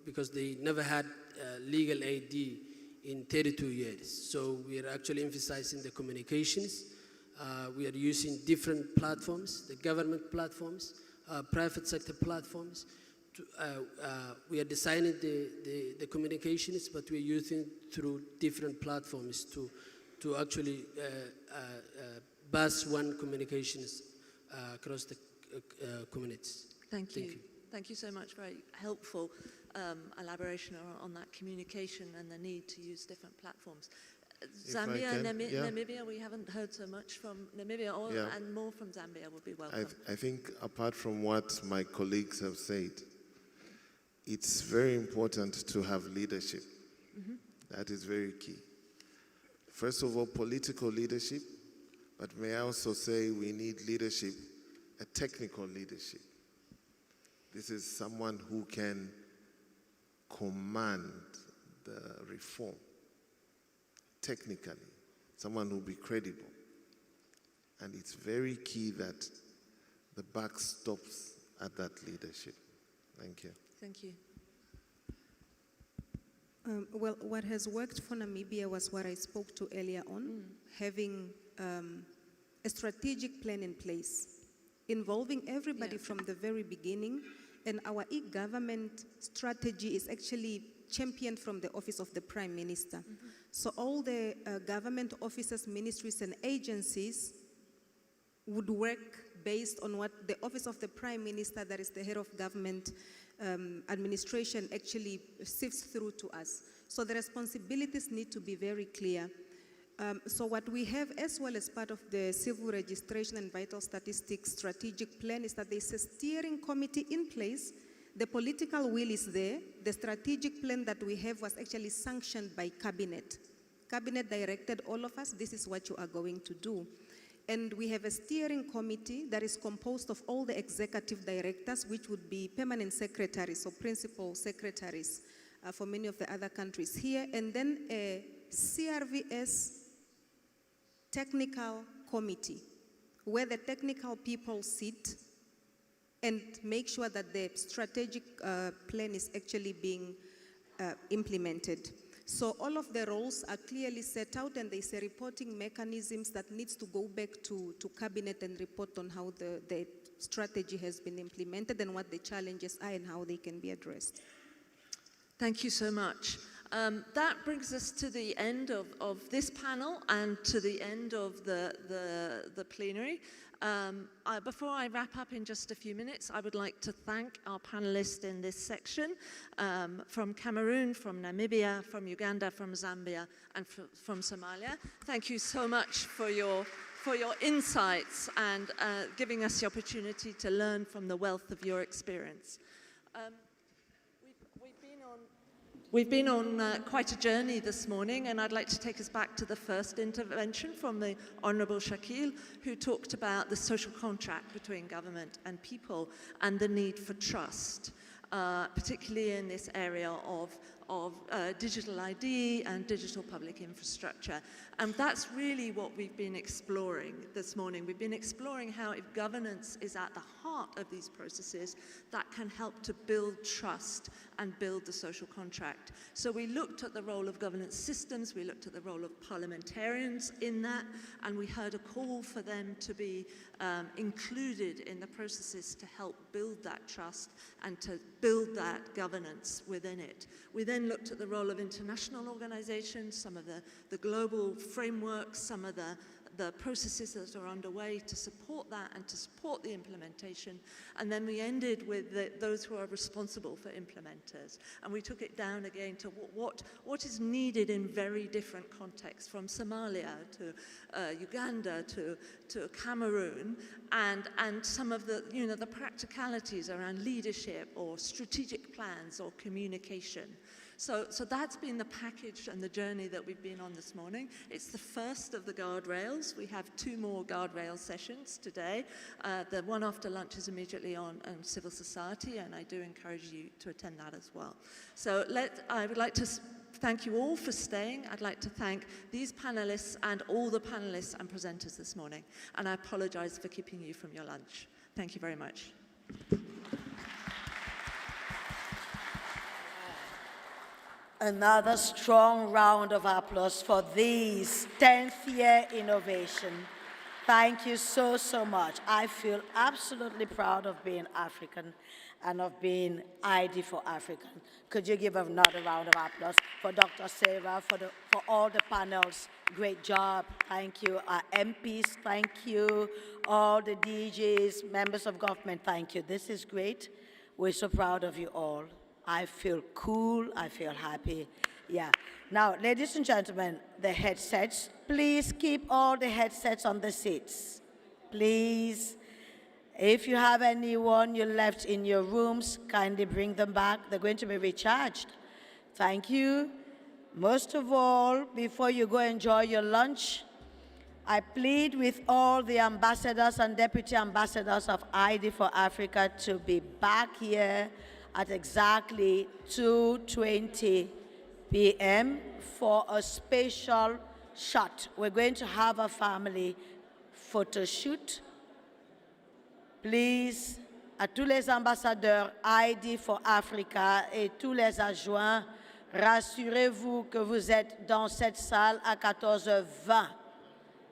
because they never had legal ID in 32 years. So we are actually emphasizing the communications. We are using different platforms, the government platforms, private sector platforms. We are designing the communications, but we are using through different platforms to actually bus one communications across the communities. Thank you. Thank you so much. Very helpful elaboration on that communication and the need to use different platforms. Zambia and Namibia, we haven't heard so much from Namibia, and more from Zambia would be welcome. I think apart from what my colleagues have said, it's very important to have leadership. That is very key. First of all, political leadership, but may I also say we need leadership, a technical leadership. This is someone who can command the reform technically, someone who will be credible. And it's very key that the buck stops at that leadership. Thank you. Thank you. Well, what has worked for Namibia was what I spoke to earlier on, having a strategic plan in place, involving everybody from the very beginning. And our e-government strategy is actually championed from the Office of the Prime Minister. So all the government offices, ministries, and agencies would work based on what the Office of the Prime Minister, that is the head of government administration, actually sifts through to us. So the responsibilities need to be very clear. So what we have as well as part of the Civil Registration and Vital Statistics Strategic Plan is that there's a steering committee in place. The political will is there. The strategic plan that we have was actually sanctioned by Cabinet. Cabinet directed all of us, this is what you are going to do. And we have a steering committee that is composed of all the executive directors, which would be permanent secretaries or principal secretaries for many of the other countries here, and then a CRVS technical committee, where the technical people sit and make sure that the strategic plan is actually being implemented. So all of the roles are clearly set out, and there's a reporting mechanisms that needs to go back to Cabinet and report on how the strategy has been implemented and what the challenges are and how they can be addressed. Thank you so much. That brings us to the end of this panel and to the end of the plenary. Before I wrap up in just a few minutes, I would like to thank our panelists in this section from Cameroon, from Namibia, from Uganda, from Zambia, and from Somalia. Thank you so much for your insights and giving us the opportunity to learn from the wealth of your experience. We've been on quite a journey this morning, and I'd like to take us back to the first intervention from the Honourable Shakil, who talked about the social contract between government and people and the need for trust, particularly in this area of digital ID and digital public infrastructure. And that's really what we've been exploring this morning. We've been exploring how, if governance is at the heart of these processes, that can help to build trust and build the social contract. So we looked at the role of governance systems, we looked at the role of parliamentarians in that, and we heard a call for them to be included in the processes to help build that trust and to build that governance within it. We then looked at the role of international organizations, some of the global frameworks, some of the processes that are underway to support that and to support the implementation. And then we ended with those who are responsible for implementers. And we took it down again to what is needed in very different contexts, from Somalia to Uganda to Cameroon, and some of the, the practicalities around leadership or strategic plans or communication. So that's been the package and the journey that we've been on this morning. It's the first of the Guardrails. We have 2 more Guardrail sessions today. The one after lunch is immediately on civil society, and I do encourage you to attend that as well. So I would like to thank you all for staying. I'd like to thank these panelists and all the panelists and presenters this morning. And I apologize for keeping you from your lunch. Thank you very much. Another strong round of applause for this 10th year innovation. Thank you so, so much. I feel absolutely proud of being African and of being ID for African. Could you give another round of applause for Dr. Sarah, for all the panels? Great job. Thank you. Our MPs, thank you. All the DJs, members of government, thank you. This is great. We're so proud of you all. I feel cool, I feel happy. Yeah. Now, ladies and gentlemen, the headsets, please keep all the headsets on the seats. Please. If you have anyone you left in your rooms, kindly bring them back. They're going to be recharged. Thank you. Most of all, before you go enjoy your lunch, I plead with all the ambassadors and deputy ambassadors of ID for Africa to be back here at exactly 2:20 p.m. for a special shot. We're going to have a family photo shoot. Please, à tous les ambassadeurs ID for Africa et tous les adjoints, rassurez-vous que vous êtes dans cette salle à 14h20.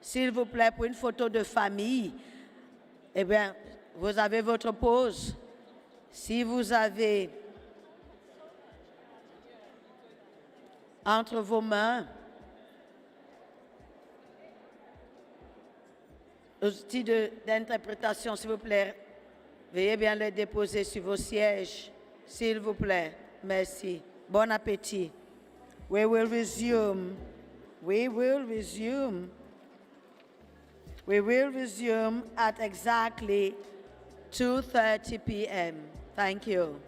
S'il vous plaît, pour une photo de famille, eh bien, vous avez votre pause. Si vous avez entre vos mains l'outil d'interprétation, s'il vous plaît, veuillez bien le déposer sur vos sièges, s'il vous plaît. Merci. Bon appétit. We will resume. We will resume. We will resume at exactly 2:30 p.m. Thank you.